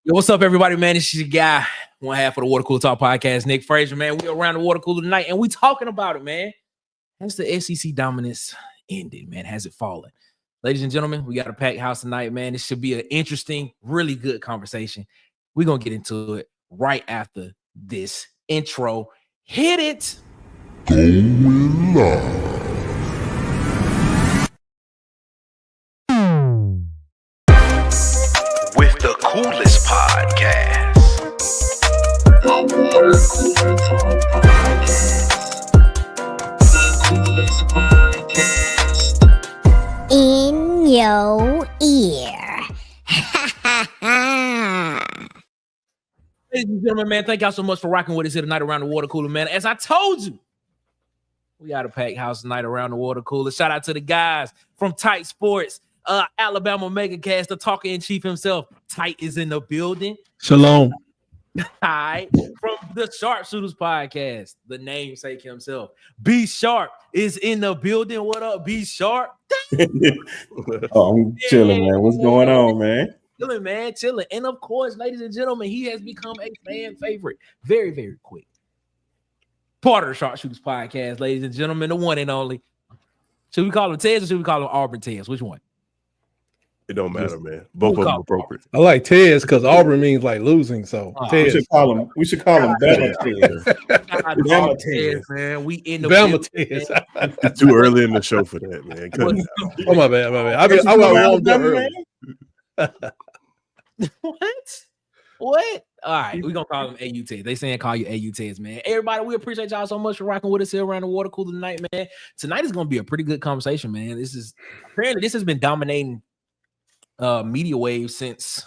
Yo, what's up, everybody, man? This is your guy, one half of the Water Cooler Talk podcast, Nick Frazier, man. We around the water cooler tonight, and we talking about it, man. Has the SEC dominance ended, man? Has it fallen? Ladies and gentlemen, we got a packed house tonight, man. This should be an interesting, really good conversation. We're going to get into it right after this intro. Hit it. Going live. With the coolest podcast. The Water Cooler Talk podcast. The coolest podcast. In your ear. Ladies and gentlemen, man, thank y'all so much for rocking with us here tonight around the water cooler, man. As I told you, we got a packed house tonight around the water cooler. Shout out to the guys from Tight Sports, Alabama Megacast, the talker in chief himself. Tight is in the building. Shalom. Hi, from the Sharpshooters podcast, the namesake himself. B Sharp is in the building. What up, B Sharp? Oh, I'm chilling, man. What's going on, man? Chilling, man, chilling. And of course, ladies and gentlemen, he has become a fan favorite very, very quick. Part of the Sharpshooters podcast, ladies and gentlemen, the one and only. Should we call him Tez or should we call him Auburn Tez? Which one? It don't matter, man. Both of them appropriate. I like Tez because Auburn means like losing. So Tez. We should call him Bama Tez. Bama Tez, man. We in the Bama building, Tez. man. It's too early in the show for that, man. Cut it out. Oh, my bad. I warmed up early. What? All right, we're gonna call him AU Tez. They saying call you AU Tez, man. Everybody, we appreciate y'all so much for rocking with us here around the water cooler tonight, man. Tonight is gonna be a pretty good conversation, man. This has been dominating media waves since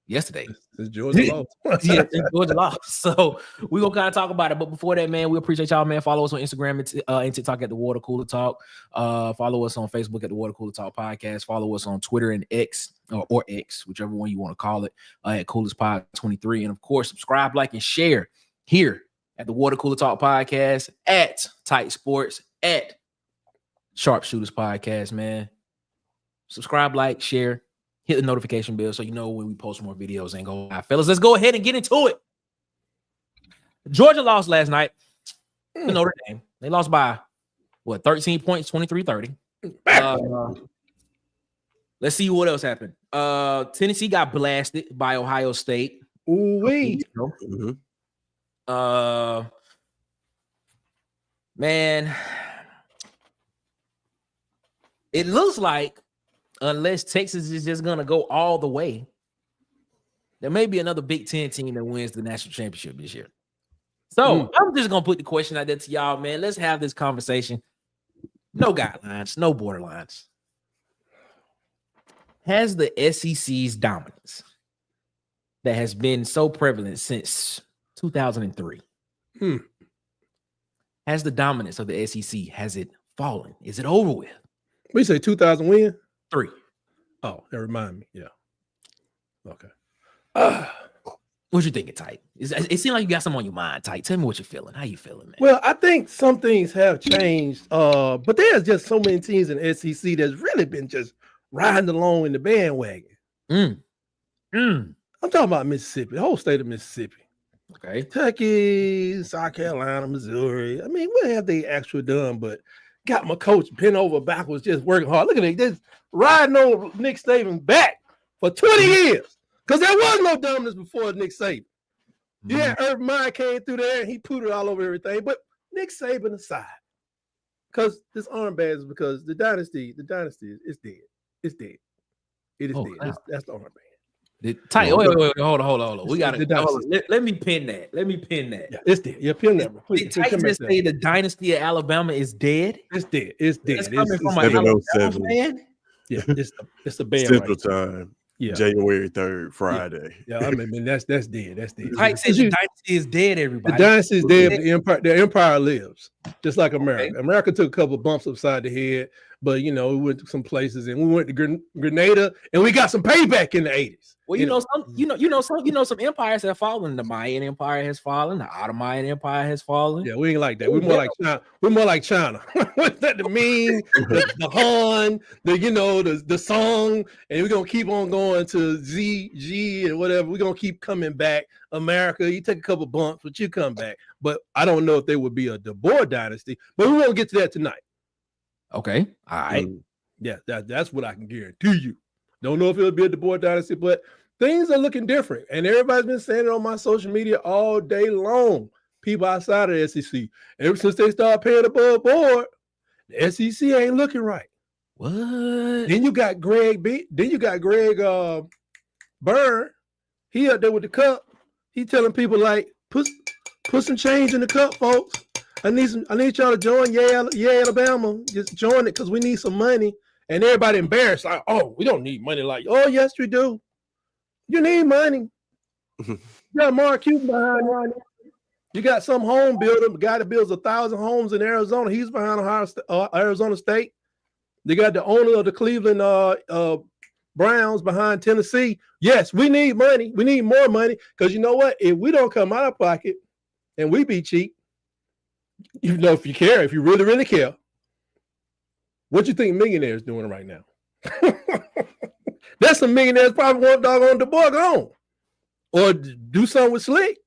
yesterday. It's Georgia lost. Yeah, it's Georgia lost. So we're gonna kind of talk about it. But before that, man, we appreciate y'all, man. Follow us on Instagram and TikTok at the Water Cooler Talk. Follow us on Facebook at the Water Cooler Talk Podcast. Follow us on Twitter and X or X, whichever one you want to call it, at Coolest Pod 23. And of course, subscribe, like, and share here at the Water Cooler Talk Podcast, at Tight Sports, at Sharpshooters Podcast, man. Subscribe, like, share, hit the notification bell so you know when we post more videos and go live. Fellas, let's go ahead and get into it. Georgia lost last night to Notre Dame. They lost by, 13 points, 23-30. Let's see what else happened. Tennessee got blasted by Ohio State. Ooh-wee. Man, it looks like unless Texas is just going to go all the way, there may be another Big Ten team that wins the national championship this year. So I'm just going to put the question out there to y'all, man. Let's have this conversation. No guidelines, no borderlines. Has the SEC's dominance that has been so prevalent since 2003, has the dominance of the SEC, has it fallen? Is it over with? We say 2000 win? 3. Oh, that remind me. Yeah. Okay. What you thinking, Tight? It seems like you got something on your mind, Tight. Tell me what you're feeling. How you feeling, man? Well, I think some things have changed. But there's just so many teams in the SEC that's really been just riding along in the bandwagon. I'm talking about Mississippi, the whole state of Mississippi. Okay. Kentucky, South Carolina, Missouri. I mean, what have they actually done? But got my coach bent over backwards, just working hard. Look at it, just riding on Nick Saban's back for 20 years. Because there was no dominance before Nick Saban. Yeah, Urban Meyer came through there and he put it all over everything. But Nick Saban aside, because this armband is because the dynasty is dead. It's dead. It is dead. That's the armband. Tight. Wait. Hold on. We got to. Let me pin that. Yeah, it's dead. Yeah, pin that. Did Tight just say the dynasty of Alabama is dead? It's dead. It's dead. It's coming from an Alabama fan? Yeah, it's a band. Central Time. Yeah. January 3rd, Friday. Yeah, I mean that's dead. That's dead. Tight says the dynasty is dead, everybody. The dynasty is dead, but the empire lives. Just like America. Okay. America took a couple of bumps upside the head, but we went to some places and we went to Grenada and we got some payback in the 80s. Well, some empires have fallen. The Mayan Empire has fallen. The Ottoman Empire has fallen. Yeah, we ain't like that. We're more like China. We're more like China. What's that? The Ming, the Han, the Song, and we're gonna keep on going to Z, G, and whatever. We're gonna keep coming back. America, you take a couple bumps, but you come back. But I don't know if there would be a De Boer dynasty, but we won't get to that tonight. Okay, all right. Yeah, that's what I can guarantee you. Don't know if it'll be a De Boer dynasty, but things are looking different. And everybody's been saying it on my social media all day long. People outside of the SEC. Ever since they started paying above board, the SEC ain't looking right. What? Then you got Greg Byrne. He up there with the cup. He telling people like, put some change in the cup, folks. I need y'all to join Alabama. Just join it because we need some money. And everybody embarrassed, like, oh, we don't need money. Like, oh, yes, we do. You need money. You got Mark Cuban behind you. You got some home builder, the guy that builds 1,000 homes in Arizona. He's behind Arizona State. They got the owner of the Cleveland Browns behind Tennessee. Yes, we need money. We need more money because you know what? If we don't come out of pocket and we be cheap, if you care, if you really, really care, what you think millionaires doing right now? That's some millionaires probably want doggone the boy gone. Or do something with Slick.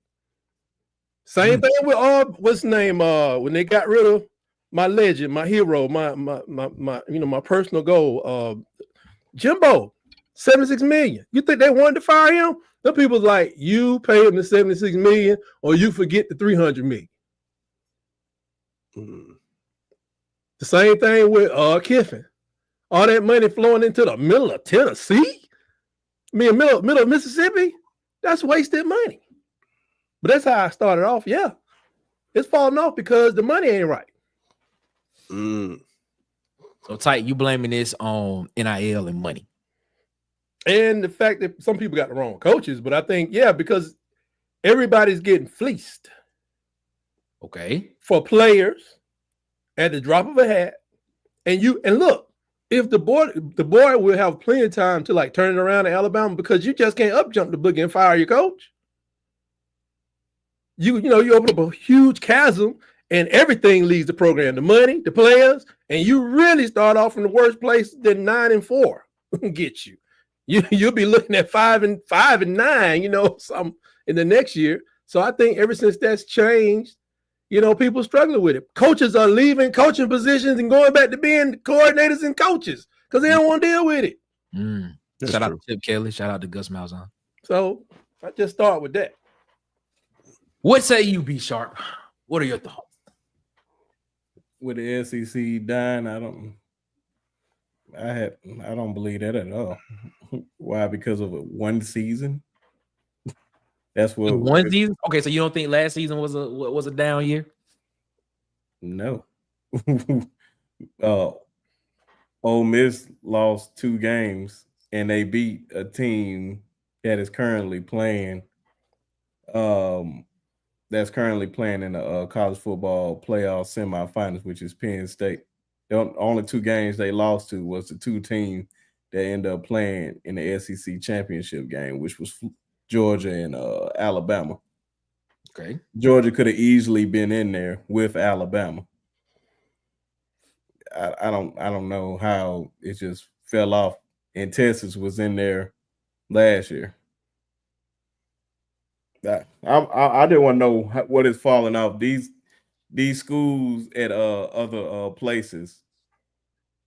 Same thing with what's his name? When they got rid of my legend, my hero, my personal goal, Jimbo, 76 million. You think they wanted to fire him? The people's like, you pay him the 76 million, or you forget the 300 million. The same thing with Kiffin. All that money flowing into the middle of Tennessee, middle of Mississippi, that's wasted money. But that's how I started off. Yeah, it's falling off because the money ain't right. So tight, you blaming this on NIL and money, and the fact that some people got the wrong coaches. But I think because everybody's getting fleeced. Okay, for players at the drop of a hat, and look. If the board will have plenty of time to like turn it around in Alabama because you just can't up jump the boogie and fire your coach. You open up a huge chasm and everything leaves the program, the money, the players, and you really start off from the worst place than 9-4 get you. You'll be looking at 5-9, something in the next year. So I think ever since that's changed, people struggling with it. Coaches are leaving coaching positions and going back to being coordinators and coaches because they don't want to deal with it. Shout out to Chip Kelly. Shout out to Gus Malzahn. So I just start with that. What say you, B Sharp? What are your thoughts? With the SEC dying, I don't believe that at all. Why? Because of one season. That's what one season. Okay, so you don't think last season was a down year? No. Ole Miss lost 2 games and they beat a team that is currently playing. That's currently playing in the college football playoff semifinals, which is Penn State. The only 2 games they lost to was the 2 teams that ended up playing in the SEC championship game, which was Georgia and Alabama. Okay. Georgia could have easily been in there with Alabama. I don't know how it just fell off. And Texas was in there last year. I didn't want to know what is falling off. These schools at other places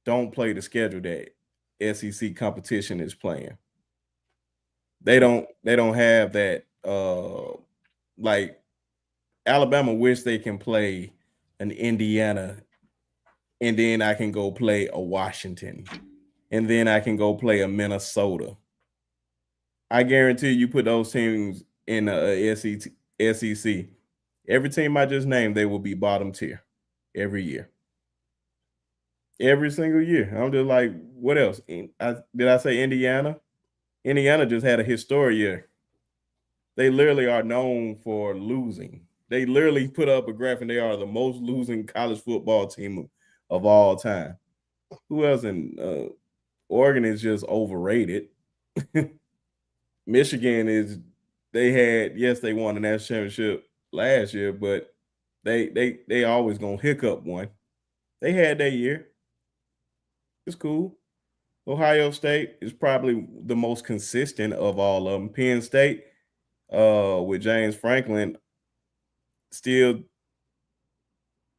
don't play the schedule that SEC competition is playing. They don't have that. Like Alabama wish they can play an Indiana, and then I can go play a Washington, and then I can go play a Minnesota. I guarantee you put those teams in the SEC. Every team I just named, they will be bottom tier every year. Every single year. I'm just like, what else? Did I say Indiana? Indiana just had a historic year. They literally are known for losing. They literally put up a graph and they are the most losing college football team of all time. Who else in Oregon is just overrated? Michigan they won the national championship last year, but they always gonna hiccup one. They had that year. It's cool. Ohio State is probably the most consistent of all of them. Penn State, with James Franklin, still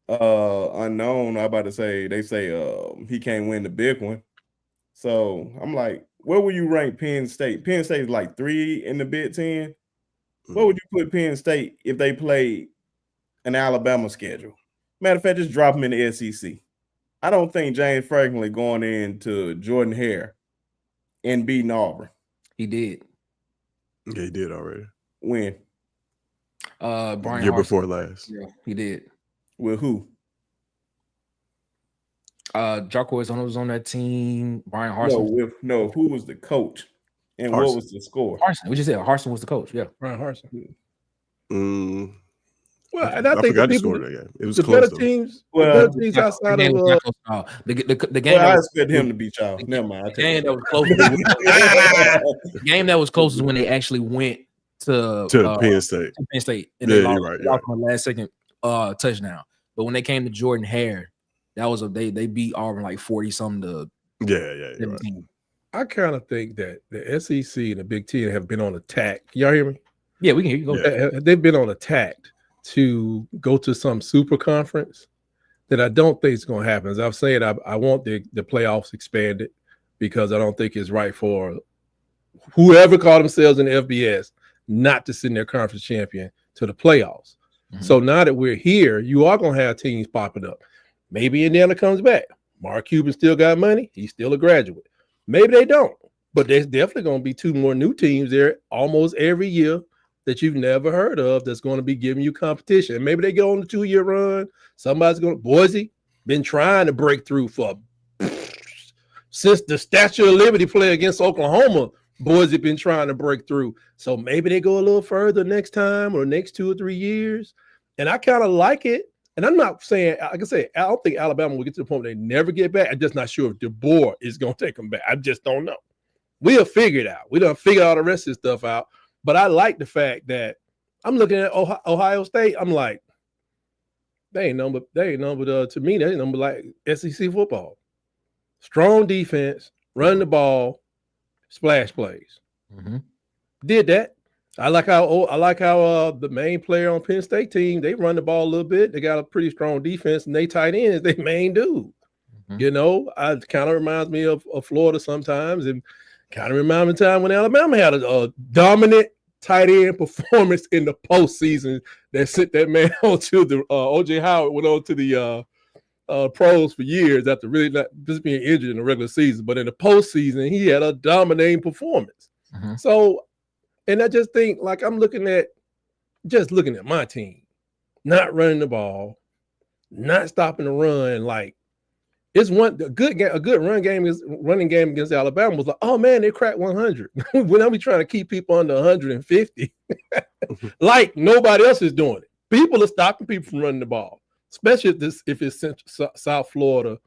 unknown. I'm about to say they say he can't win the big one. So I'm like, where would you rank Penn State? Penn State is like 3 in the Big Ten. Where would you put Penn State if they played an Alabama schedule? Matter of fact, just drop them in the SEC. I don't think James Franklin going into Jordan Hare and beating Auburn. He did. Yeah, he did already. When? Brian Year Harsin. before last. Yeah, he did. With who? Jarquez was on that team. Brian Harsin. Who was the coach? And Harsin. what was the score? Harsin. We just said Harsin was the coach. Yeah. Brian Harsin. Well, and I think forgot the to people, score that game. It was the close. better teams, Well, the better teams outside The game of was not close. The game. I that was- expect him to beat y'all. Never mind. The game that was close. The game that was close is when they actually went to Penn State. Penn State, and Yeah, they you're lost, right, they you're lost on the last second touchdown. But when they came to Jordan Hare, that was they beat Auburn like 40 something to Yeah, you're right. 17. I kind of think that the SEC and the Big Ten have been on attack. Y'all hear me? Yeah, we can hear you. Go. Yeah. They've been on attack to go to some super conference that I don't think is going to happen. As I've said, I want the playoffs expanded because I don't think it's right for whoever call themselves in the FBS not to send their conference champion to the playoffs. Mhm. So now that we're here, you are going to have teams popping up. Maybe Indiana comes back. Mark Cuban still got money. He's still a graduate. Maybe they don't. But there's definitely going to be 2 more new teams there almost every year that you've never heard of that's going to be giving you competition. And maybe they go on a 2-year run. Somebody's going to – Boise been trying to break through since the Statue of Liberty play against Oklahoma. Boise been trying to break through. So maybe they go a little further next time or next 2 or 3 years. And I kind of like it. And I'm not saying, like I said, I don't think Alabama will get to the point where they never get back. I'm just not sure if DeBoer is going to take them back. I just don't know. We'll figure it out. We done figure all the rest of this stuff out. But I like the fact that I'm looking at Ohio State. I'm like, they ain't number to me, they ain't number like SEC football. Strong defense, run the ball, splash plays. Mm-hmm. Did that. I like how the main player on Penn State team, they run the ball a little bit. They got a pretty strong defense, and they tight end is their main dude. Mm-hmm. You know, it kind of reminds me of Florida sometimes, and kind of reminds me of the time when Alabama had a dominant tight end performance in the postseason that sent that man on to the O.J. Howard went on to the pros for years after really not just being injured in the regular season. But in the postseason, he had a dominating performance. Mm-hmm. So, and I just think, like, I'm looking at my team, not running the ball, not stopping the run. Like, it's a good running game against Alabama was like, oh man, they cracked 100. When I be trying to keep people under 150, like nobody else is doing it. People are stopping people from running the ball, especially if it's South Florida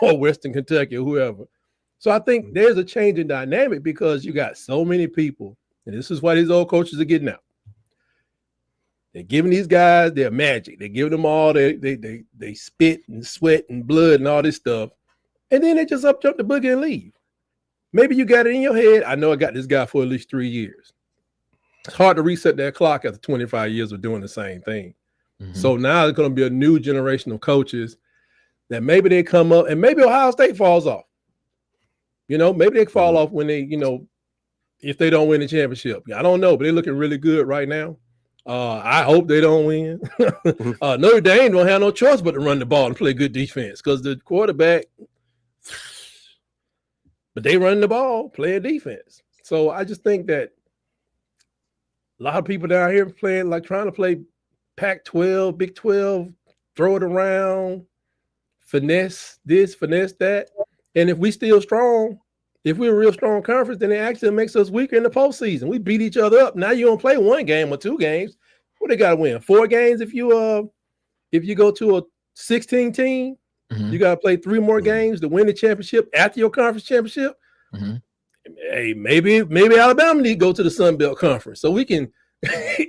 or Western Kentucky or whoever. So I think there's a change in dynamic because you got so many people, and this is why these old coaches are getting out. They're giving these guys their magic. They're giving them all they spit and sweat and blood and all this stuff. And then they just up jump the boogie and leave. Maybe you got it in your head. I know I got this guy for at least 3 years. It's hard to reset that clock after 25 years of doing the same thing. Mm-hmm. So now there's going to be a new generation of coaches that maybe they come up and maybe Ohio State falls off. You know, maybe they fall off when they, you know, if they don't win the championship. I don't know, but they're looking really good right now. I hope they don't win. Notre Dame don't have no choice but to run the ball and play good defense because the quarterback, but they run the ball, play defense. So I just think that a lot of people down here playing, like trying to play Pac-12, Big 12, throw it around, finesse this, finesse that. And if we still strong, if we're a real strong conference, then it actually makes us weaker in the postseason. We beat each other up. Now you don't play 1 game or 2 games. What they got to win? 4 games if you go to a 16 team. Mm-hmm. You got to play 3 more games to win the championship after your conference championship. Mm-hmm. Hey, maybe Alabama need to go to the Sun Belt Conference so we can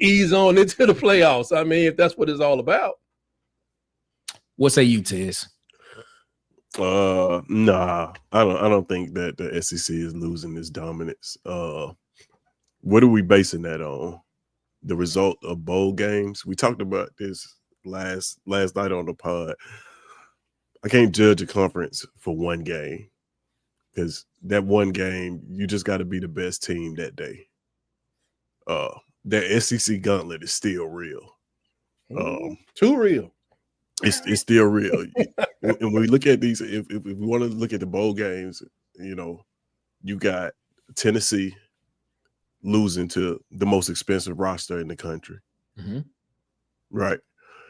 ease on into the playoffs. I mean, if that's what it's all about. What say you, Tez? Nah, I don't think that the SEC is losing its dominance. What are we basing that on? The result of bowl games. We talked about this last night on the pod. I can't judge a conference for one game because that one game, you just got to be the best team that day. That SEC gauntlet is still real. Too real. It's still real. And when we look at these, if we want to look at the bowl games, you know, you got Tennessee losing to the most expensive roster in the country. Mm-hmm. Right.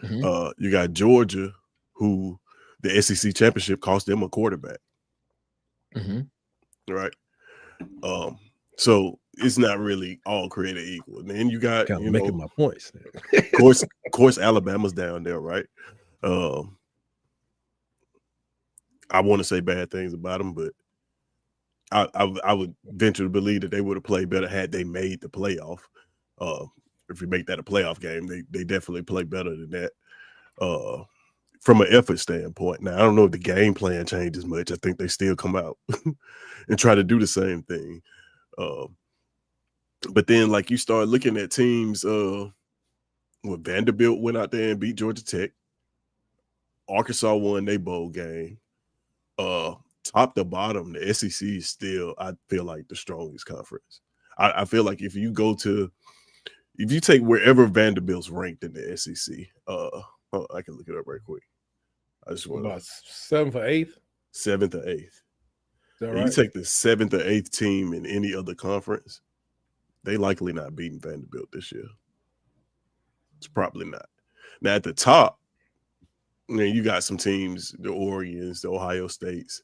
Mm-hmm. You got Georgia, who the SEC championship cost them a quarterback. Mm-hmm. Right. So it's not really all created equal. And then you got, Kind of making my points. of course, Alabama's down there, right? I want to say bad things about them, but I would venture to believe that they would have played better had they made the playoff. If we make that a playoff game, they definitely play better than that. From an effort standpoint. Now, I don't know if the game plan changes much. I think they still come out and try to do the same thing. But then, like, you start looking at teams, when Vanderbilt went out there and beat Georgia Tech. Arkansas won their bowl game. Top to bottom, the SEC is still, I feel like, the strongest conference. I feel like if you take wherever Vanderbilt's ranked in the SEC, I can look it up right quick. I just want about 7th or 8th. 7th or 8th. Is that right? You take the 7th or 8th team in any other conference, they likely not beating Vanderbilt this year. It's probably not. Now at the top, you got some teams, the Oregons, the Ohio States.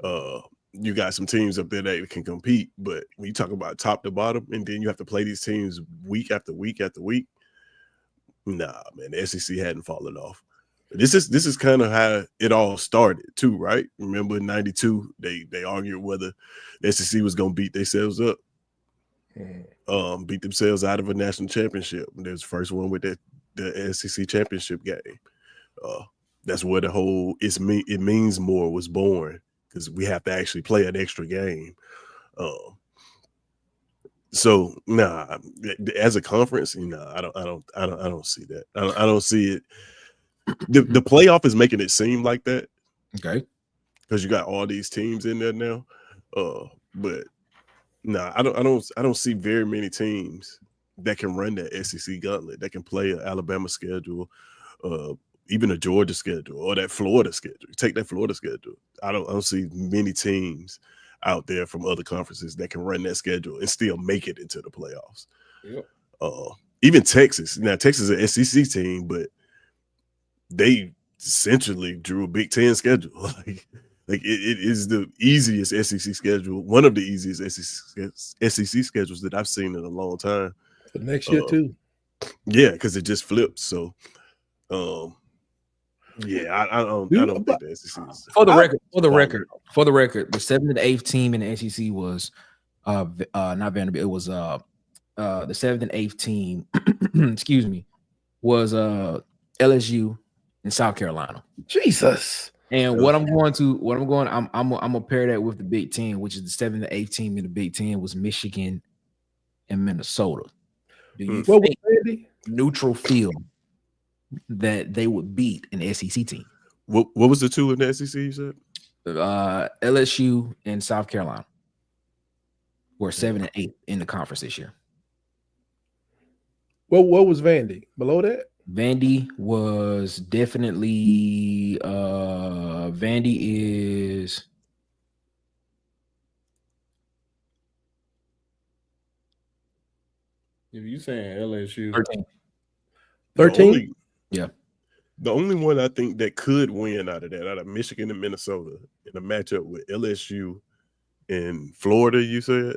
You got some teams up there that can compete, but when you talk about top to bottom, and then you have to play these teams week after week after week, nah, man, the SEC hadn't fallen off. This is kind of how it all started too, right? Remember in '92, they argued whether the SEC was going to beat themselves up, beat themselves out of a national championship. And there's the first one with the SEC championship game. That's where the whole it means more was born, because we have to actually play an extra game. So nah, as a conference, I don't see that. I don't see it. The playoff is making it seem like that. Okay. Because you got all these teams in there now. But nah, I don't see very many teams that can run that SEC gauntlet, that can play an Alabama schedule, even a Georgia schedule, or that Florida schedule. Take that Florida schedule. I don't see many teams out there from other conferences that can run that schedule and still make it into the playoffs. Yep. Even Texas. Now, Texas is an SEC team, but they essentially drew a Big Ten schedule. like it is the easiest SEC schedule, one of the easiest SEC schedules that I've seen in a long time. For next year too. Yeah, because it just flips. So, yeah, I don't think the SEC is. For the record, the 7th and 8th team in the SEC was not Vanderbilt. It was the 7th and 8th team. Excuse me, was LSU in South Carolina. Jesus. And I'm gonna pair that with the Big Ten, which is the 7th and 8th team in the Big Ten was Michigan and Minnesota. Do you think neutral field that they would beat an SEC team? What was the two in the SEC you said? LSU and South Carolina were 7 and 8 in the conference this year. What was Vandy below that? Vandy was definitely Vandy is if you saying LSU 13? Yeah. The only one I think that could win out of Michigan and Minnesota in a matchup with LSU and Florida, you said?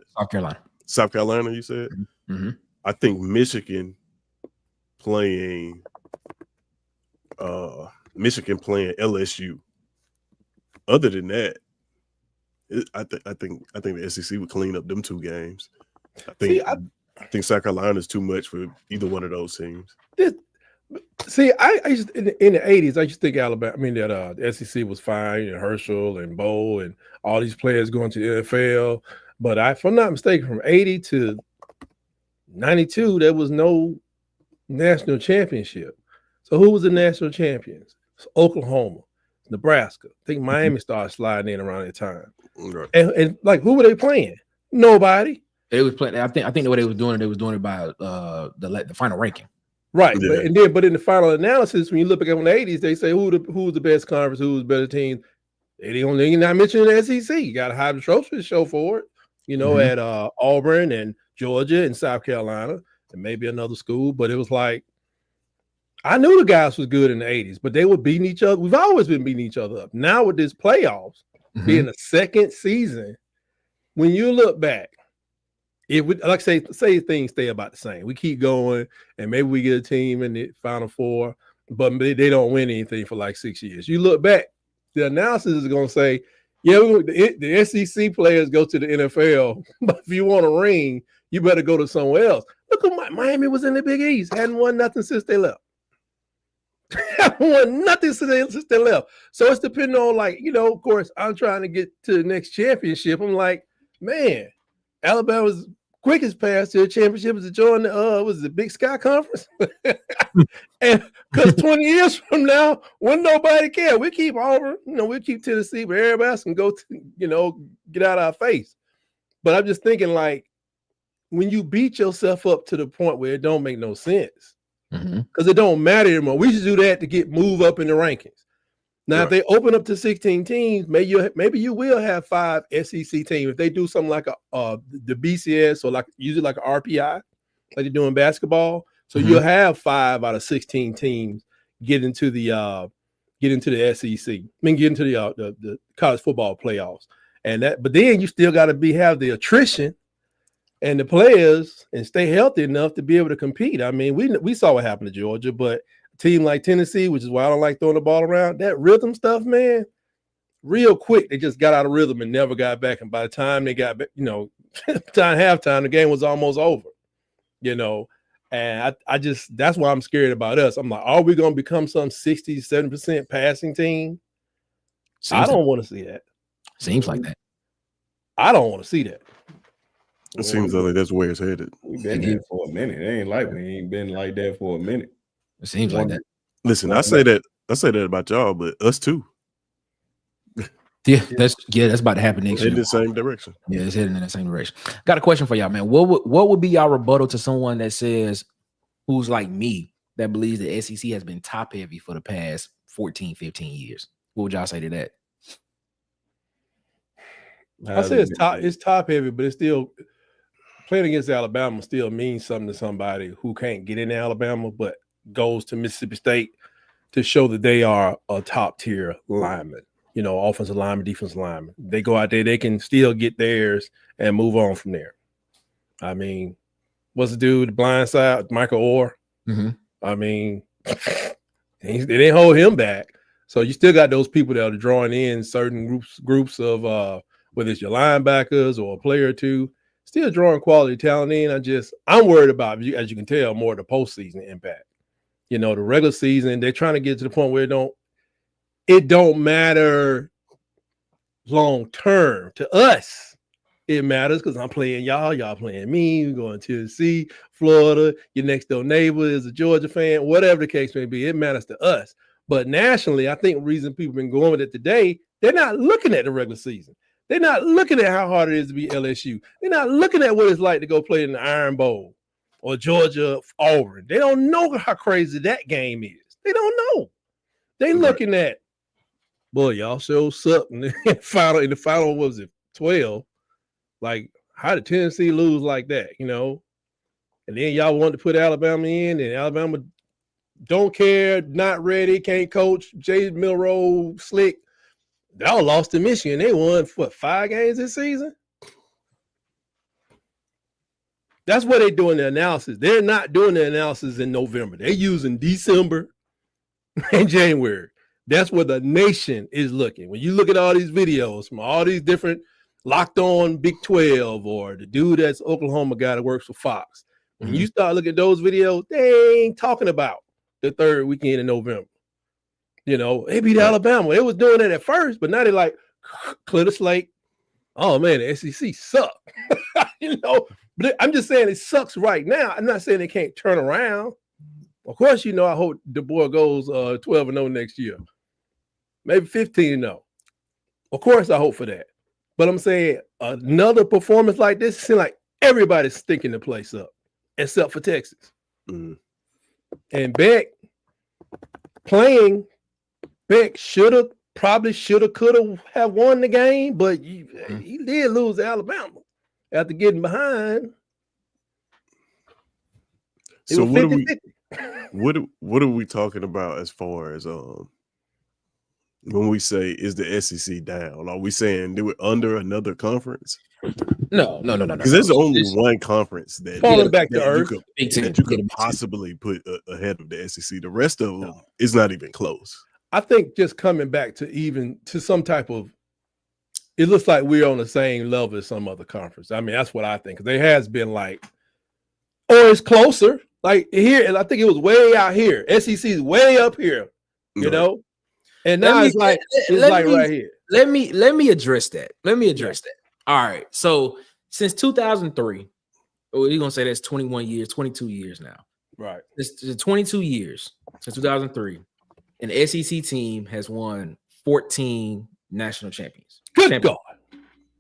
South Carolina, you said? Mm-hmm. I think Michigan playing LSU. Other than that, I think the SEC would clean up them 2 games. I think South Carolina is too much for either one of those teams. I used in the 80s, I used to think Alabama. I mean that the SEC was fine, and Herschel and Bowl and all these players going to the NFL. But if I'm not mistaken, from 80 to 92, there was no national championship. So who was the national champions? It's Oklahoma, Nebraska. I think Miami started sliding in around that time. Right. And like, who were they playing? Nobody. They was playing. I think what they was doing it by the final ranking. Right. Yeah. But in the final analysis, when you look at in the 80s, they say who's the best conference, who's the better team. They not mentioning the SEC. You got to have the trophy to show for it. At Auburn and Georgia and South Carolina and maybe another school. But it was like, I knew the guys was good in the 80s, but they were beating each other. We've always been beating each other up. Now with this playoffs being the second season, when you look back, it would, like say things stay about the same. We keep going, and maybe we get a team in the Final Four, but they don't win anything for like 6 years. You look back, the analysis is going to say, yeah, the SEC players go to the NFL, but if you want a ring, you better go to somewhere else. Look at Miami was in the Big East, hadn't won nothing since they left. Haven't won nothing since they left. So it's depending on, like, of course, I'm trying to get to the next championship. I'm like, man, Alabama's quickest path to the championship is to join the Big Sky Conference. And because 20 years from now, when nobody care, we keep Auburn, we keep Tennessee, but everybody else can go to, get out of our face. But I'm just thinking, like, when you beat yourself up to the point where it don't make no sense, because it don't matter anymore. We should do that to move up in the rankings. Now, right. If they open up to 16 teams, maybe you will have 5 SEC teams. If they do something like the BCS or like usually like an RPI, like they do in basketball, so you'll have 5 out of 16 teams get into the SEC. I mean, get into the college football playoffs, but then you still got to have the attrition and the players and stay healthy enough to be able to compete. I mean, we saw what happened to Georgia, but a team like Tennessee, which is why I don't like throwing the ball around, that rhythm stuff, man, real quick, they just got out of rhythm and never got back. And by the time they got back, halftime, the game was almost over, and I just, that's why I'm scared about us. I'm like, are we going to become some 60, 70% passing team? I don't want to see that. Seems like that. I don't want to see that. It seems like that's where it's headed. We've been here for a minute. It ain't like we ain't been like that for a minute. It seems like that. Listen, I say that about y'all, but us too. Yeah, that's about to happen next year. In the same direction. Yeah, it's heading in the same direction. Got a question for y'all, man. What would be y'all rebuttal to someone that says, who's like me, that believes the SEC has been top heavy for the past 14, 15 years? What would y'all say to that? I say it's top heavy, but it's still playing against Alabama still means something to somebody who can't get into Alabama, but goes to Mississippi State to show that they are a top tier lineman, offensive lineman, defensive lineman. They go out there, they can still get theirs and move on from there. I mean, what's the dude, the blind side, Michael Orr? I mean, they didn't hold him back. So you still got those people that are drawing in certain groups of whether it's your linebackers or a player or two, still drawing quality talent in. I'm worried about, as you can tell, more of the postseason impact. The regular season, they're trying to get to the point where it don't matter long term. To us, it matters because I'm playing y'all playing me. We're going to Tennessee, Florida. Your next door neighbor is a Georgia fan, whatever the case may be. It matters to us. But nationally, I think the reason people have been going with it today, they're not looking at the regular season. They're not looking at how hard it is to be LSU. They're not looking at what it's like to go play in the Iron Bowl or Georgia, Auburn. They don't know how crazy that game is. They don't know. They looking at, boy, y'all sure suck in the final, what was it, 12? Like, how did Tennessee lose like that, And then y'all want to put Alabama in, and Alabama don't care, not ready, can't coach. Jay Milroe, slick. They all lost to Michigan. They won, 5 games this season? That's what they're doing the analysis. They're not doing the analysis in November. They're using December and January. That's where the nation is looking. When you look at all these videos from all these different Locked On Big 12 or the dude that's Oklahoma guy that works for Fox. When you start looking at those videos, they ain't talking about the third weekend in November. You know, they beat Alabama. They was doing that at first, but now they like clear the slate. Oh man, the SEC suck. You know, but I'm just saying it sucks right now. I'm not saying they can't turn around. Of course, you know, I hope the boy goes 12-0 next year. Maybe 15-0. Of course, I hope for that. But I'm saying another performance like this seems like everybody's stinking the place up, except for Texas. Mhm. And Beck probably should have won the game, but he did lose to Alabama after getting behind. It So was what 50-50. what are we talking about as far as when we say is the SEC down? Are we saying do it under another conference? No. Because there's only one conference that Falling back to that earth. you could possibly put ahead of the SEC. The rest of them is not even close. I think just coming back to some type of, it looks like we're on the same level as some other conference. I mean, that's what I think. There has been like, or it's closer. Like here, and I think it was way out here. SEC is way up here, you know? And now it's like right here. Let me address that. That. All right. So since 2003, you're gonna say that's 21 years, 22 years now. Right. It's 22 years since 2003. An SEC team has won 14 national champions. Good God.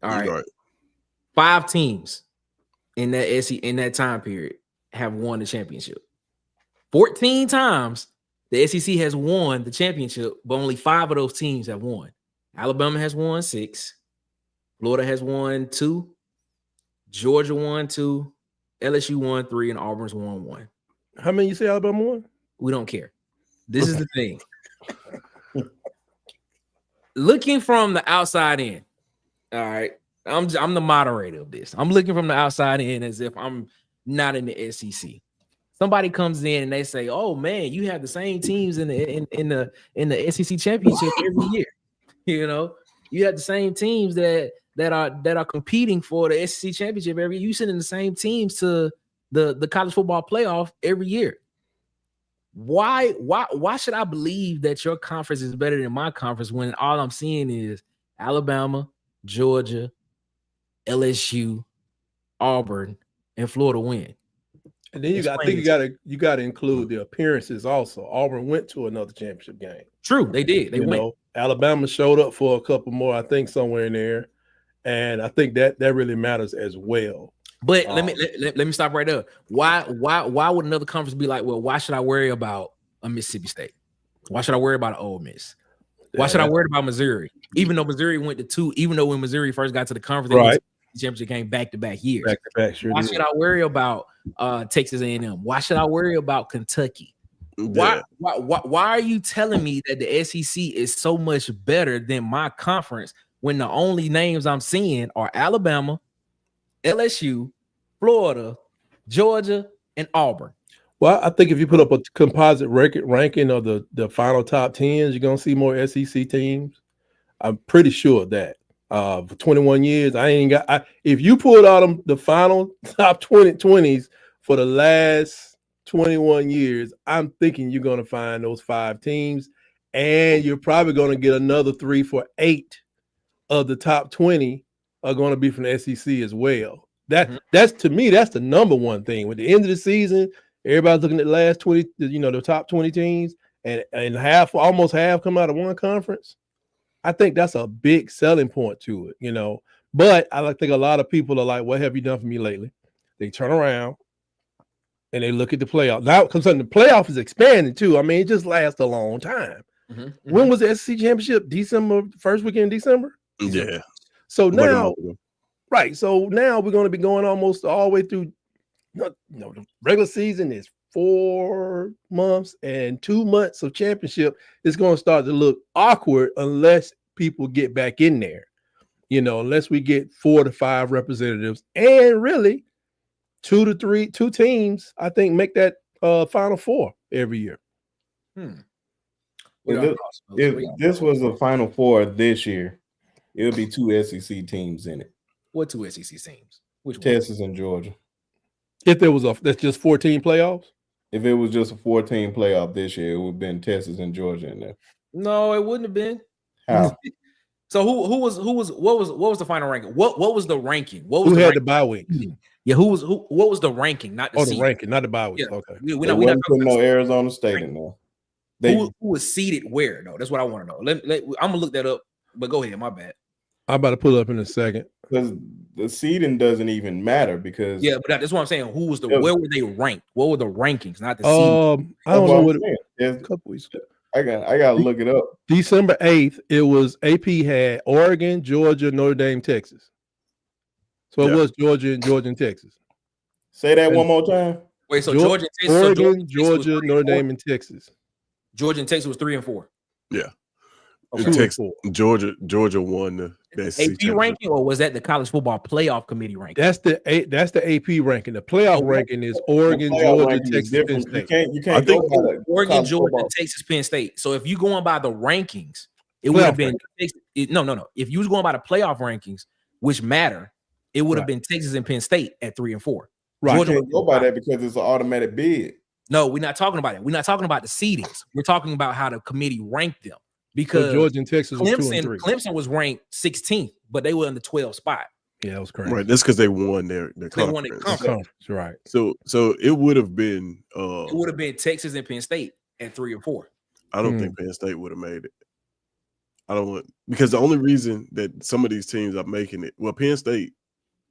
All right. 5 teams in that time period have won the championship. 14 times the SEC has won the championship, but only 5 of those teams have won. Alabama has won 6. Florida has won 2. Georgia won 2. LSU won 3, and Auburn's won 1. How many you say Alabama won? We don't care. This is the thing. Looking from the outside in, all right. I'm the moderator of this. I'm looking from the outside in as if I'm not in the SEC. Somebody comes in and they say, "Oh man, you have the same teams in the SEC championship every year. You know, you have the same teams that are competing for the SEC championship every year. You send in the same teams to the college football playoff every year. Why should I believe that your conference is better than my conference when all I'm seeing is Alabama, Georgia, LSU, Auburn, and Florida win?" And then you got to include the appearances also. Auburn went to another championship game. True, they did. They went. Alabama showed up for a couple more, I think, somewhere in there, and I think that really matters as well. But let me stop right there. Why would another conference be like, well, why should I worry about a Mississippi State? Why should I worry about an Ole Miss? Why should I worry about Missouri? Even though Missouri went to 2, even though when Missouri first got to the conference, they went to the championship game back-to-back years. Back-to-back, sure. Why should I worry about Texas A&M? Why should I worry about Kentucky? Why are you telling me that the SEC is so much better than my conference when the only names I'm seeing are Alabama, LSU, Florida, Georgia, and Auburn? Well, I think if you put up a composite ranking of the final top 10s, you're gonna see more SEC teams. I'm pretty sure of that. For 21 years, if you pulled out the final top 20s for the last 21 years, I'm thinking you're gonna find those 5 teams, and you're probably gonna get another 3 for 8 of the top 20 are going to be from the SEC as well. That's to me, that's the number one thing. With the end of the season, everybody's looking at the last 20, the top 20 teams, and almost half come out of one conference. I think that's a big selling point to it, But I think a lot of people are like, what have you done for me lately? They turn around and they look at the playoff. Now, because the playoff is expanding too. I mean, it just lasts a long time. When was the SEC championship? December, first weekend in December? Yeah. So now, right. So now we're going to be going almost all the way through. The regular season is 4 months, and 2 months of championship is going to start to look awkward unless people get back in there. Unless we get 4 to 5 representatives, and really 2 to 3 teams, I think, make that Final Four every year. If this was a Final Four this year, it would be 2 SEC teams in it. What two SEC teams? Which one? Texas and Georgia. If there was that's just 14 playoffs. If it was just a 14 playoff this year, it would have been Texas and Georgia in there. No, it wouldn't have been. How? So what was the final ranking? What was the ranking? What was Who the had ranking? the bye weeks? Yeah, what was the ranking? Not the Oh, seed. the ranking, not the bye weeks. Yeah. Okay. We They not wasn't talking putting about no Arizona State in there. who was seeded where though? That's what I want to know. I'm gonna look that up. But go ahead, my bad. I'm about to pull up in a second. Because the seeding doesn't even matter because Yeah, but that's what I'm saying. Who was where were they ranked? What were the rankings? Not the seed. I don't know what a couple weeks ago. I gotta look it up. December 8th, it was AP had Oregon, Georgia, Notre Dame, Texas. So it was Georgia and Texas. Say that one more time. Wait, so Georgia, and Texas, Oregon, Georgia, Notre Dame, and Texas. Georgia and Texas was 3 and 4. Yeah. Okay. Texas, Georgia won the AP ranking, or was that the college football playoff committee ranking? That's the AP ranking. The playoff ranking is Oregon, Georgia, Texas, Penn State. You can't go by that. Oregon, Georgia, Texas, Penn State. So if you're going by the rankings, it would have been no. If you was going by the playoff rankings, which matter, it would have been Texas and Penn State at 3 and 4. Right. Georgia can't go by that because it's an automatic bid. No, we're not talking about it. We're not talking about the seedings. We're talking about how the committee ranked them. Because Georgia and Texas was 2 and 3. Clemson was ranked 16th, but they were in the 12th spot. Yeah, that was crazy. Right, that's because they won their conference. They won their conference. Right. So it would have been it would have been Texas and Penn State at 3 and 4. I don't think Penn State would have made it. I don't want because the only reason that some of these teams are making it, well, Penn State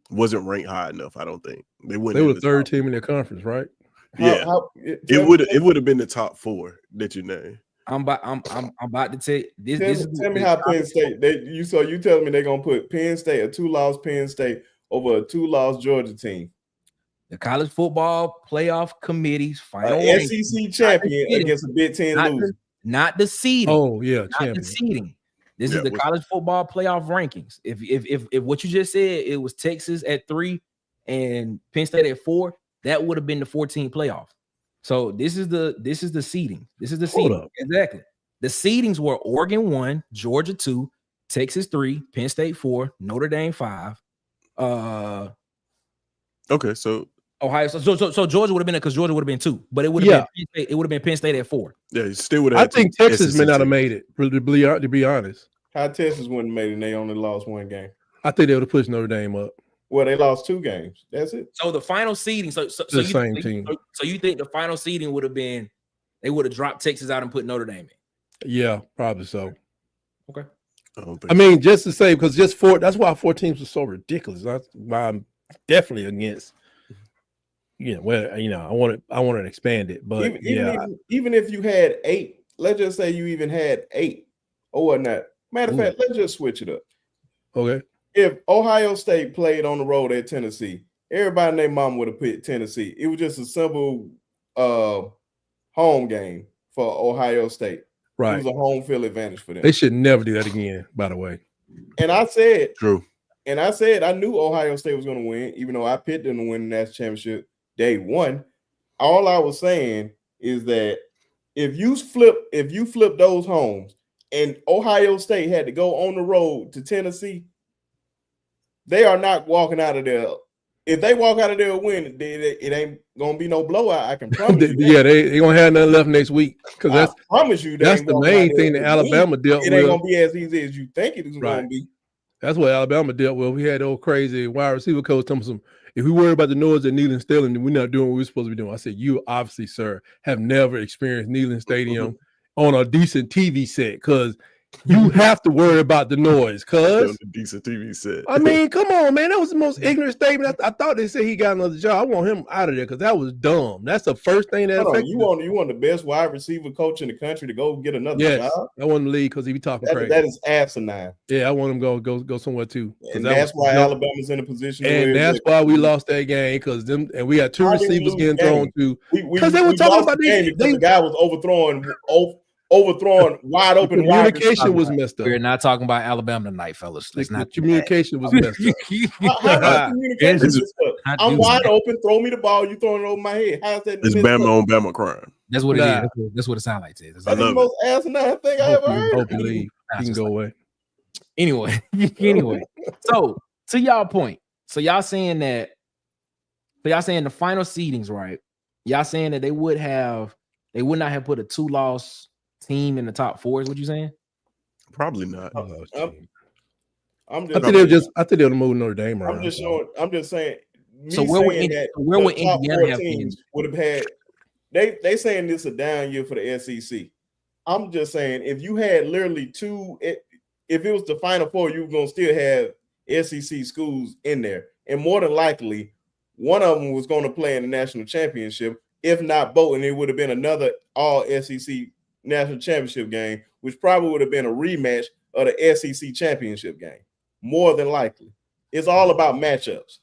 wasn't ranked high enough. I don't think they were the third team in their conference, right? Yeah, it would have been the top 4 that you named. I'm about to tell you this. Tell me how Penn State you telling me they're gonna put Penn State, a 2-loss Penn State, over a 2-loss Georgia team. The college football playoff committee's final SEC champion against a Big Ten loser. Not the seeding. Oh yeah, not the seeding. This is the college football playoff rankings. If what you just said, it was Texas at 3 and Penn State at 4, that would have been the 14 playoff. So this is the seeding. This is the seeding. Exactly. The seedings were Oregon 1, Georgia 2, Texas 3, Penn State 4, Notre Dame 5. Okay, so Ohio. So Georgia would have been because Georgia would have been 2, but it would have been Penn State at 4. Yeah, you still would have. I think Texas may not have made it. To be honest, how Texas wouldn't have made it, and they only lost 1 game. I think they would have pushed Notre Dame up. Well, they lost 2 games. That's it. So the final seeding. So the same team. So you think the final seeding would have been they would have dropped Texas out and put Notre Dame in? Yeah, probably so. Okay. I mean, just to say, because just 4. That's why 4 teams are so ridiculous. That's why I'm definitely against. I want to expand it, but even if you had 8, let's just say you even had 8 or whatnot. Matter of fact, let's just switch it up. Okay. If Ohio State played on the road at Tennessee, everybody and their mom would have picked Tennessee. It was just a simple home game for Ohio State. Right. It was a home field advantage for them. They should never do that again, by the way. And I said, true. And I said I knew Ohio State was going to win, even though I picked them to win the national championship day 1. All I was saying is that if you flip those homes and Ohio State had to go on the road to Tennessee, they are not walking out of there. If they walk out of there and win, it ain't gonna be no blowout. I can promise you. Yeah, they gonna have nothing left next week because I promise you that's the main thing that Alabama dealt with. It ain't gonna be as easy as you think it is gonna be. That's what Alabama dealt with. We had old crazy wide receiver coach telling us, if we worry about the noise at Neyland Stadium, then we're not doing what we're supposed to be doing. I said, you obviously, sir, have never experienced Neyland Stadium on a decent TV set because you have to worry about the noise. Cause decent TV set. I mean, come on, man. That was the most ignorant statement. I thought they said he got another job. I want him out of there because that was dumb. That's the first thing that affected you want the best wide receiver coach in the country to go get another job. I want him to leave because he be talking crazy. That is asinine. Yeah, I want him to go somewhere too. And that's why Alabama's in a position. And that's why we lost that game because and we got 2 receivers getting thrown to because they were talking about the guy was overthrowing wide open. Communication was messed up. We're not talking about Alabama tonight, fellas. Let's not. Communication was messed up. I'm wide open. Throw me the ball. You throwing it over my head. How's that? It's Bama on Bama crime. That's what it is. That's what it sounds like. That's the most asinine thing I ever heard. Hope you leave. You can go away. Anyway. So to y'all point, So y'all saying that? So y'all saying the final seedings, right? Y'all saying that they would not have put a 2-loss team in the top 4? Is what you saying? Probably not. I'm I think they'll move Notre Dame around. I'm just saying. So where would the top Indiana 4 have teams been? would have had? They saying this a down year for the SEC. I'm just saying if you had literally 2, if it was the Final 4, you were gonna still have SEC schools in there, and more than likely, one of them was going to play in the national championship, if not both, and it would have been another all SEC national championship game, which probably would have been a rematch of the SEC championship game. More than likely, it's all about matchups.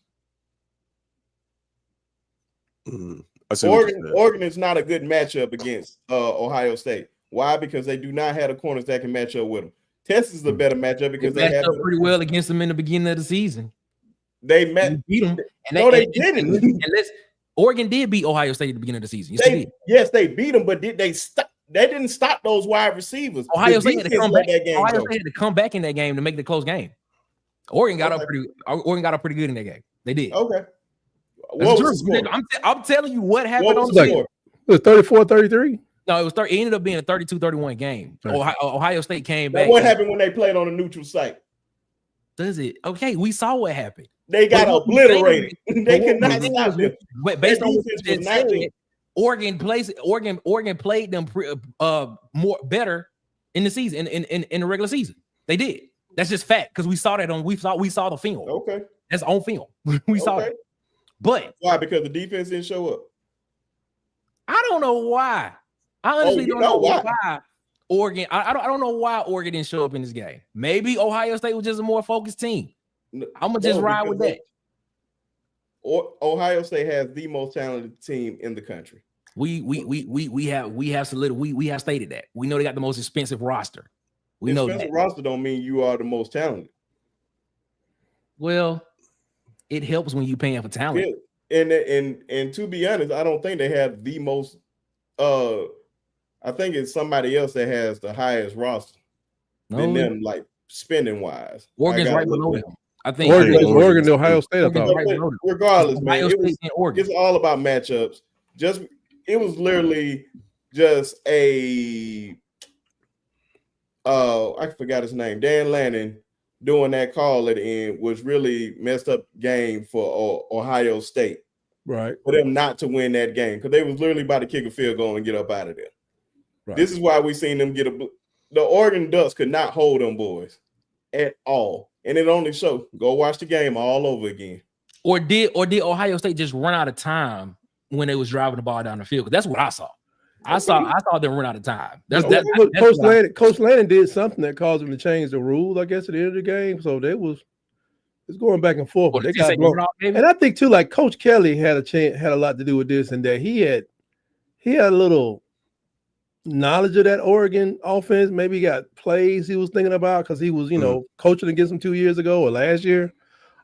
Oregon is not a good matchup against Ohio State. Why? Because they do not have the corners that can match up with them. Texas is a better matchup because they matched up pretty well against them in the beginning of the season. They beat them. They didn't. Oregon did beat Ohio State at the beginning of the season. Yes, they beat them, but did they stop? They didn't stop those wide receivers. Ohio State had to come back. Ohio State had to come back in that game to make the close game. Oregon got up pretty good in that game. They did. Okay. What was the score? I'm telling you what happened on the score. It was 34-33. No, it ended up being a 32-31 game. Ohio State came back. What happened when they played on a neutral site? Does it? Okay, we saw what happened. They got obliterated. They could not stop them. Based on what you just said, Oregon played them more better in the season in the regular season. They did. That's just fact because we saw that we saw the film. Okay, that's on film. We saw it. But why? Because the defense didn't show up. I don't know why. I honestly don't know why. Oregon. I don't know why Oregon didn't show up in this game. Maybe Ohio State was just a more focused team. I'm gonna just ride with that. Ohio State has the most talented team in the country. We have stated that. We know they got the most expensive roster. We know that roster don't mean you are the most talented. Well, it helps when you paying for talent. Yeah. And to be honest, I don't think they have the most. I think it's somebody else that has the highest roster than them, like spending wise. Oregon's right below them. I think Oregon to Ohio State. Regardless, man, it's all about matchups. It was literally just a I forgot his name. Dan Lannon doing that call at the end was really messed up game for Ohio State. Right. For them not to win that game because they was literally about to kick a field goal and get up out of there. Right. This is why we seen them get the Oregon Ducks could not hold them boys at all. And it only showed. Go watch the game all over again. Or did Ohio State just run out of time when they was driving the ball down the field? Because that's what I saw. I saw them run out of time. Coach Lannon did something that caused them to change the rules, I guess, at the end of the game. So it's going back and forth. But they got blown. And I think too, like Coach Kelly had a lot to do with this, and that he had a little knowledge of that Oregon offense. Maybe he got plays he was thinking about because he was, coaching against them 2 years ago or last year.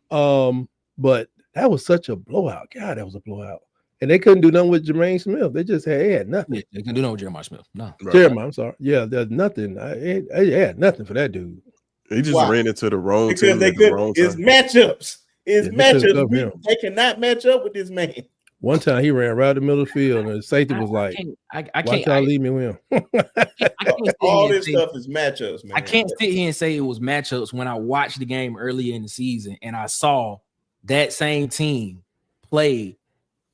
But that was such a blowout. God, that was a blowout. And they couldn't do nothing with Jermaine Smith. They had nothing. Yeah, they couldn't do nothing with Jeremiah Smith. No. Jeremiah, I'm sorry. Yeah, there's nothing. They had nothing for that dude. He just ran into the wrong team. It's matchups. It's matchups. They cannot match up with this man. One time he ran right in the middle of the field, and the safety was like, "I can't leave me with him." All this stuff is matchups, man. I can't sit here and say it was matchups when I watched the game earlier in the season and I saw that same team play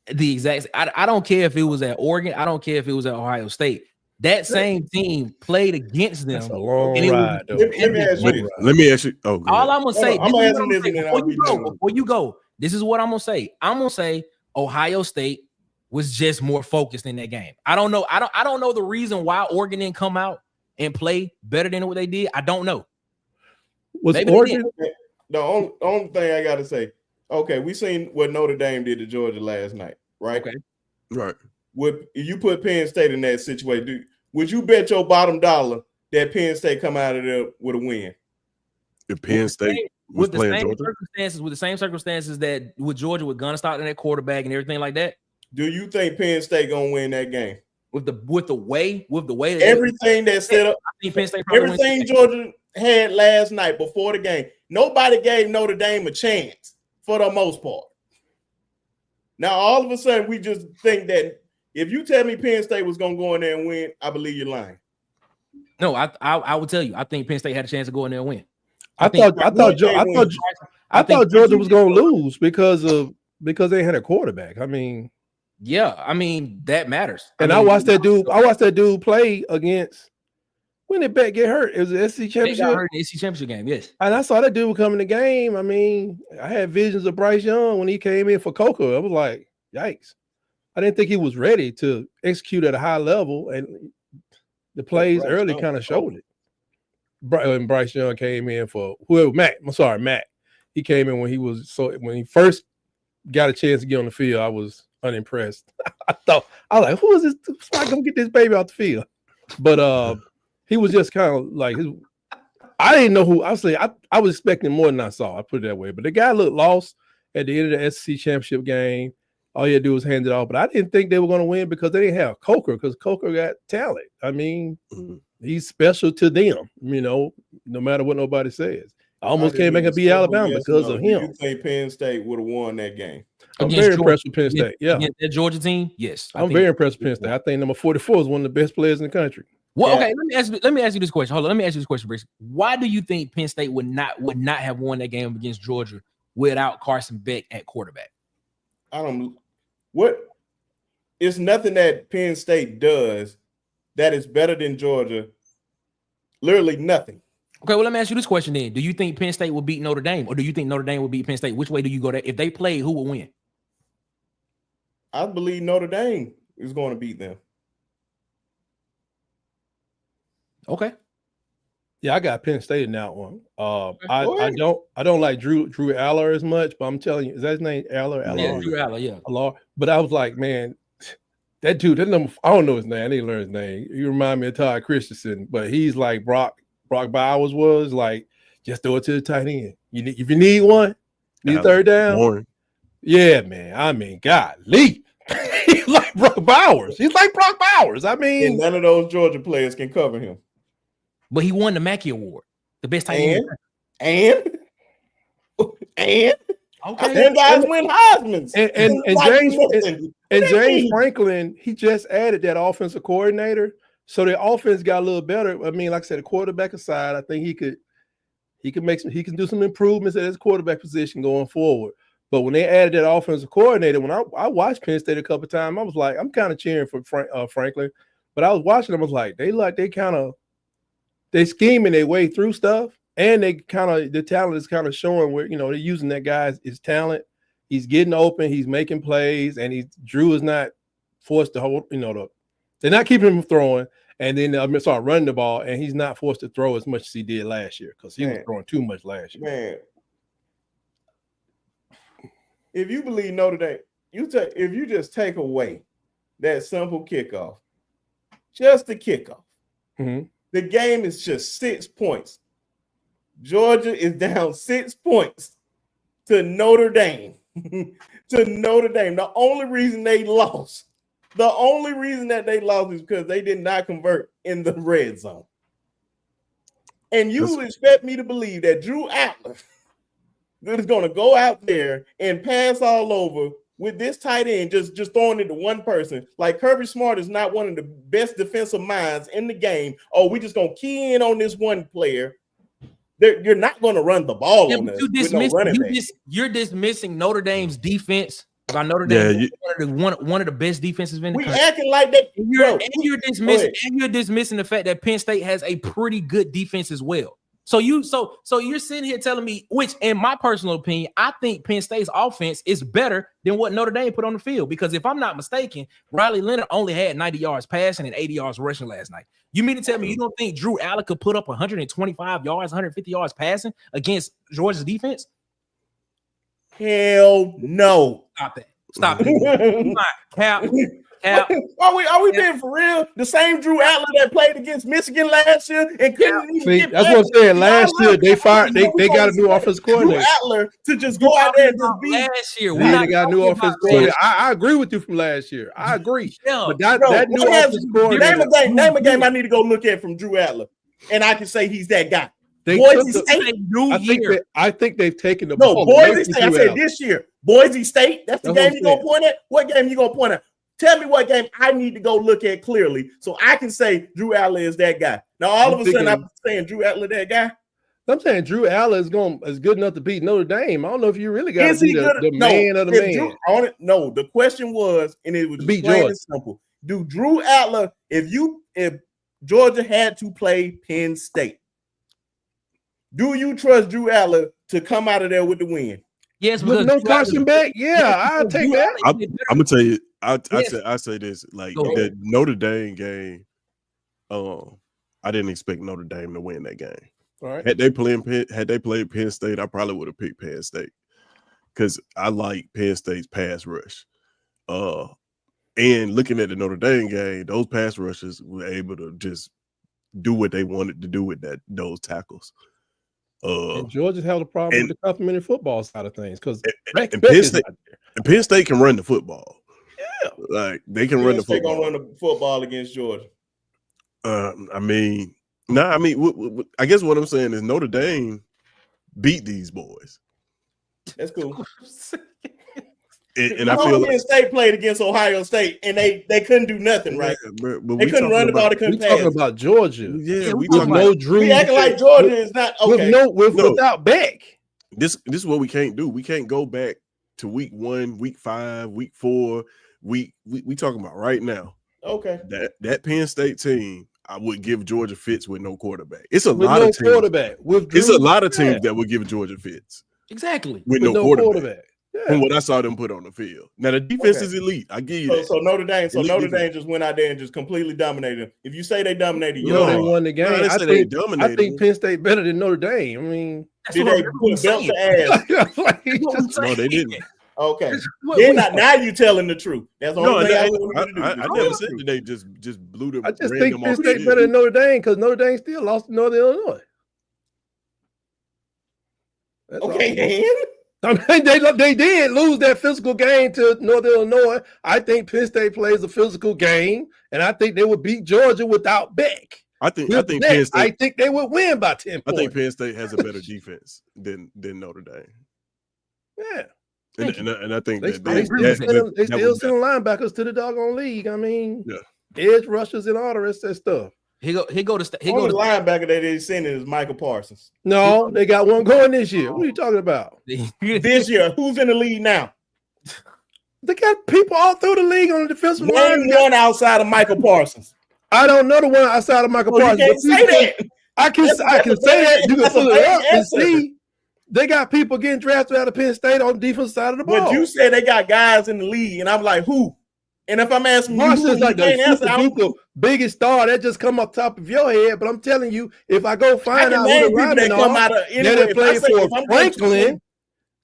the exact. I don't care if it was at Oregon. I don't care if it was at Ohio State. That same team played against them. That's a long ride. Let me ask you. Oh, all I'm gonna say. Before you go, this is what I'm gonna say. I'm gonna say Ohio State was just more focused in that game. I don't know. I don't know the reason why Oregon didn't come out and play better than what they did. I don't know. Maybe Oregon? The only thing I gotta say. Okay, we seen what Notre Dame did to Georgia last night, right? Okay. Right. Would you put Penn State in that situation? Would you bet your bottom dollar that Penn State come out of there with a win? If Penn State was playing Georgia? With the same circumstances that with Georgia with Gunnar Stockton at quarterback and everything like that. Do you think Penn State gonna win that game? With the way everything that's set up, I think Penn State everything Georgia had last night before the game, nobody gave Notre Dame a chance. for the most part. Now, all of a sudden, we just think that if you tell me Penn State was going to go in there and win, I believe you're lying. No, I would tell you. I think Penn State had a chance to go in there and win. I thought Georgia was going to lose because they had a quarterback. I mean, that matters. And I watched that dude play against. When did Beck get hurt? It was the SEC championship. They got hurt in the SEC championship game, yes. And I saw that dude come in the game. I mean, I had visions of Bryce Young when he came in for Coker. I was like, yikes. I didn't think he was ready to execute at a high level, and the plays early kind of showed it. When Bryce Young came in for Matt. He came in when he first got a chance to get on the field. I was unimpressed. I was like, who is this? Somebody come get this baby off the field. But he was just kind of like I didn't know who. I was expecting more than I saw. I put it that way. But the guy looked lost at the end of the SEC championship game. All you had to do was hand it off. But I didn't think they were going to win because they didn't have Coker, because Coker got talent. I mean, he's special to them, no matter what nobody says. I almost can't make it be Alabama because of him. You think Penn State would have won that game? I'm very impressed with Penn State. Yeah. That Georgia team, yes. I'm very impressed with Penn State. I think number 44 is one of the best players in the country. Well, okay, let me ask you this question. Hold on, let me ask you this question, Bruce. Why do you think Penn State would not have won that game against Georgia without Carson Beck at quarterback? It's nothing that Penn State does that is better than Georgia. Literally nothing. Okay, well, let me ask you this question then. Do you think Penn State will beat Notre Dame, or do you think Notre Dame will beat Penn State? Which way do you go there? If they play, who will win? I believe Notre Dame is going to beat them. Okay. Yeah, I got Penn State in that one. I don't like Drew Aller as much, but I'm telling you, is that his name? Aller? Yeah, Drew Aller, yeah. Aller. But I was like, man, that dude, that number, I don't know his name. I need to learn his name. You remind me of Todd Christensen, but he's like Brock Bowers was, like, just throw it to the tight end. If you need one, need third down. Boring. Yeah, man. I mean, golly. He's like Brock Bowers. I mean, and none of those Georgia players can cover him. But he won the Mackey Award, the best tight end. And okay, them guys win Heisman's. And James Franklin, he just added that offensive coordinator, so the offense got a little better. I mean, like I said, the quarterback aside, I think he can do some improvements at his quarterback position going forward. But when they added that offensive coordinator, when I watched Penn State a couple of times, I was like, I'm kind of cheering for Franklin. But I was watching them, I was like, they scheming their way through stuff, and the talent is kind of showing where, they're using that guy's talent. He's getting open, he's making plays, and Drew is not forced to hold, they're not keeping him throwing, and then start running the ball, and he's not forced to throw as much as he did last year because he was throwing too much last year. Man, if you believe Notre Dame, if you just take away that simple kickoff, just the kickoff, the game is just 6 points. Georgia is down 6 points to Notre Dame. The only reason they lost is because they did not convert in the red zone. And you expect me to believe that Drew Adler is going to go out there and pass all over with this tight end just throwing it to one person. Like, Kirby Smart is not one of the best defensive minds in the game. Oh, we just going to key in on this one player. You're not going to run the ball on us. You're dismissing Notre Dame's defense. About Notre Dame, one of the best defenses in the country. Acting like that. You're dismissing the fact that Penn State has a pretty good defense as well. So you're sitting here telling me, which in my personal opinion, I think Penn State's offense is better than what Notre Dame put on the field. Because if I'm not mistaken, Riley Leonard only had 90 yards passing and 80 yards rushing last night. You mean to tell me you don't think Drew Allen could put up 125 yards, 150 yards passing against Georgia's defense? Hell no. Stop it. Cap. Are we being for real? The same Drew Allen that played against Michigan last year and couldn't even get that's what I'm saying. Last year they got a new offensive coordinator. Drew Allen to just go out there and just be last year. They got a new offensive coordinator. I agree with you from last year. I agree. But that new offensive coordinator. Name a game I need to go look at from Drew Allen, and I can say he's that guy. They Boise took State. I think they've taken the No, ball Boise away from State. I Drew said Allen. this year. Boise State. That's the That's what game I'm you gonna saying. point at. What game you gonna point at? Tell me what game I need to go look at clearly so I can say Drew Allen is that guy. Now all of a sudden I'm saying Drew Allen that guy. I'm saying Drew Allen is good enough to beat Notre Dame. I don't know if you really got to be the No, man of the if man. no, the question was, and it was just Beat plain Georgia. and simple. Do Drew Allen, if Georgia had to play Penn State, do you trust Drew Allen to come out of there with the win? Yes, With because no Drew Allen- Carson back, yeah, I'll take Drew that. Allen is I'm gonna tell you. Yes. I say this like Go the Notre Dame game. I didn't expect Notre Dame to win that game. All right. Had they played Penn State, I probably would have picked Penn State because I like Penn State's pass rush. And looking at the Notre Dame game, those pass rushers were able to just do what they wanted to do with those tackles. And Georgia held a problem with the complimentary football side of things because Penn State can run the football. Yeah, like they can run the football. Gonna run the football against Georgia. I guess what I'm saying is Notre Dame beat these boys. That's cool. And I feel Penn State played against Ohio State and they couldn't do nothing, right? But they couldn't run the ball. They couldn't pass. We're talking about Georgia. Yeah, we talking about Drew. We acting like Georgia is not okay. Without Beck. This is what we can't do. We can't go back to week 1, week 5, week 4. We talking about right now. Okay. That Penn State team, I would give Georgia fits with no quarterback. It's a lot of teams. Quarterback. It's a lot of teams that would give Georgia fits. Exactly. With no quarterback. Yeah. From what I saw them put on the field. Now the defense is elite. I give you that. So Notre Dame just went out there and just completely dominated them. If you say they dominated, they won the game. I think Penn State better than Notre Dame. I mean, did they put a belt to ass? No, they didn't. Okay. Now you telling the truth. That's the only thing I wanted to do. I never said that they just blew them. I just think Penn State better than Notre Dame because Notre Dame still lost to Northern Illinois. That's okay, I mean, they did lose that physical game to Northern Illinois. I think Penn State plays a physical game, and I think they would beat Georgia without Beck. I think Penn State. I think they would win by 10 points. I think Penn State has a better defense than Notre Dame. Yeah. And I think they still send linebackers to the doggone league. I mean, edge rushers and all the rest of that stuff. He go to linebacker that they sending is Michael Parsons. No, they got one going this year. What are you talking about? This year, who's in the league now? They got people all through the league on the defensive line. One outside of Michael Parsons. I don't know the one outside of Michael Parsons. You can't say that. I can say that. You can pull it up and see. They got people getting drafted out of Penn State on the defensive side of the ball. But you said they got guys in the league, and I'm like, who? And if I'm asking you, Parsons like the biggest star that just come up top of your head. But I'm telling you, if I go find out who the linemen are that play for Franklin,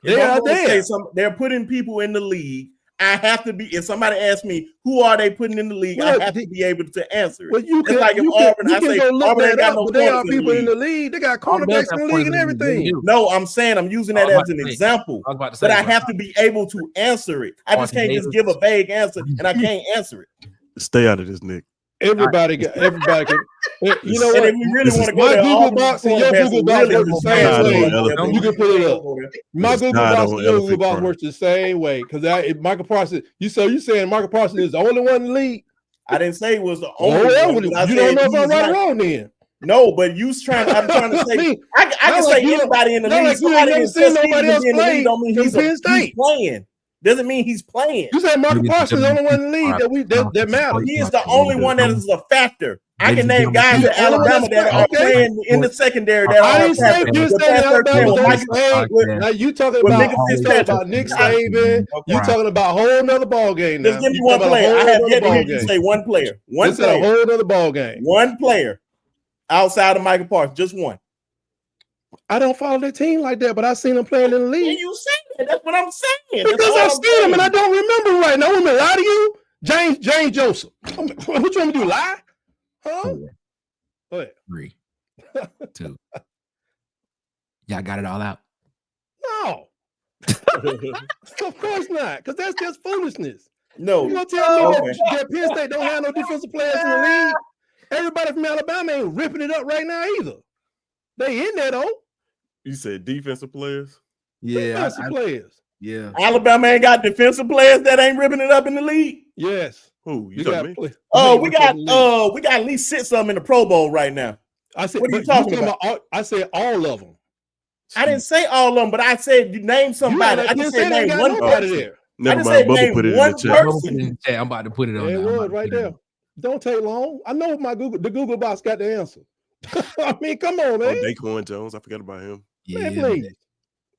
they are there. They're putting people in the league. I have to be. If somebody asks me who are they putting in the league, I have to be able to answer it. Well, you can, like you Auburn, can, you can go look that up, but they are people in the league. league. They got cornerbacks in the league and everything. No, I'm saying I'm using that as an example, but I have to be able to answer it. I just can't just give a vague answer, and I can't answer it. Stay out of this, Nick. Everybody can. You know what? If we really want to go my there, Google box and your Google box work the same way. You can put it up. My Google box and your Google box works the same way. Because Michael Parsons, you saying Michael Parsons is the only one in the league? I didn't say it was the only one. You don't know if I'm right or wrong then. No, but I'm trying to say I can say anybody in the league. Somebody never seen nobody else play from Penn State. Playing. Doesn't mean he's playing. You said Michael Parsons is the only one in the league that matters. He is the only one that is a factor. I can name guys in Alabama that are playing in the secondary. That I didn't say Penn State and Alabama. Now you talking about Nick Saban. You talking about a whole nother ball game. Just give me one player. I have yet to hear you say one player. One player. A whole other ball game. One player outside of Michael Parsons. Just one. I don't follow their team like that, but I've seen them playing in the league. And you say that. That's what I'm saying. Because I've seen them and I don't remember right now. I'm gonna lie to you. James Joseph. What you want me to do? Lie? Huh? Go ahead. 3, 2. Y'all got it all out? No. Of course not. Because that's just foolishness. No. You gonna tell me that Penn State don't have no defensive players in the league? Everybody from Alabama ain't ripping it up right now either. They in there though. You said defensive players. Defensive players. Yeah. Alabama ain't got defensive players that ain't ripping it up in the league. Yes. Who you talking me? We got at least 6 of them in the Pro Bowl right now. I said, what are you talking about? I said all of them. I didn't say all of them, but I said you name somebody. I just said name one person. There. Never mind. Bubba put it in the chat. I'm about to put it on. It was right there. Don't take long. I know the Google box got the answer. I mean, come on, man. Daquan Jones. I forgot about him. Man, please.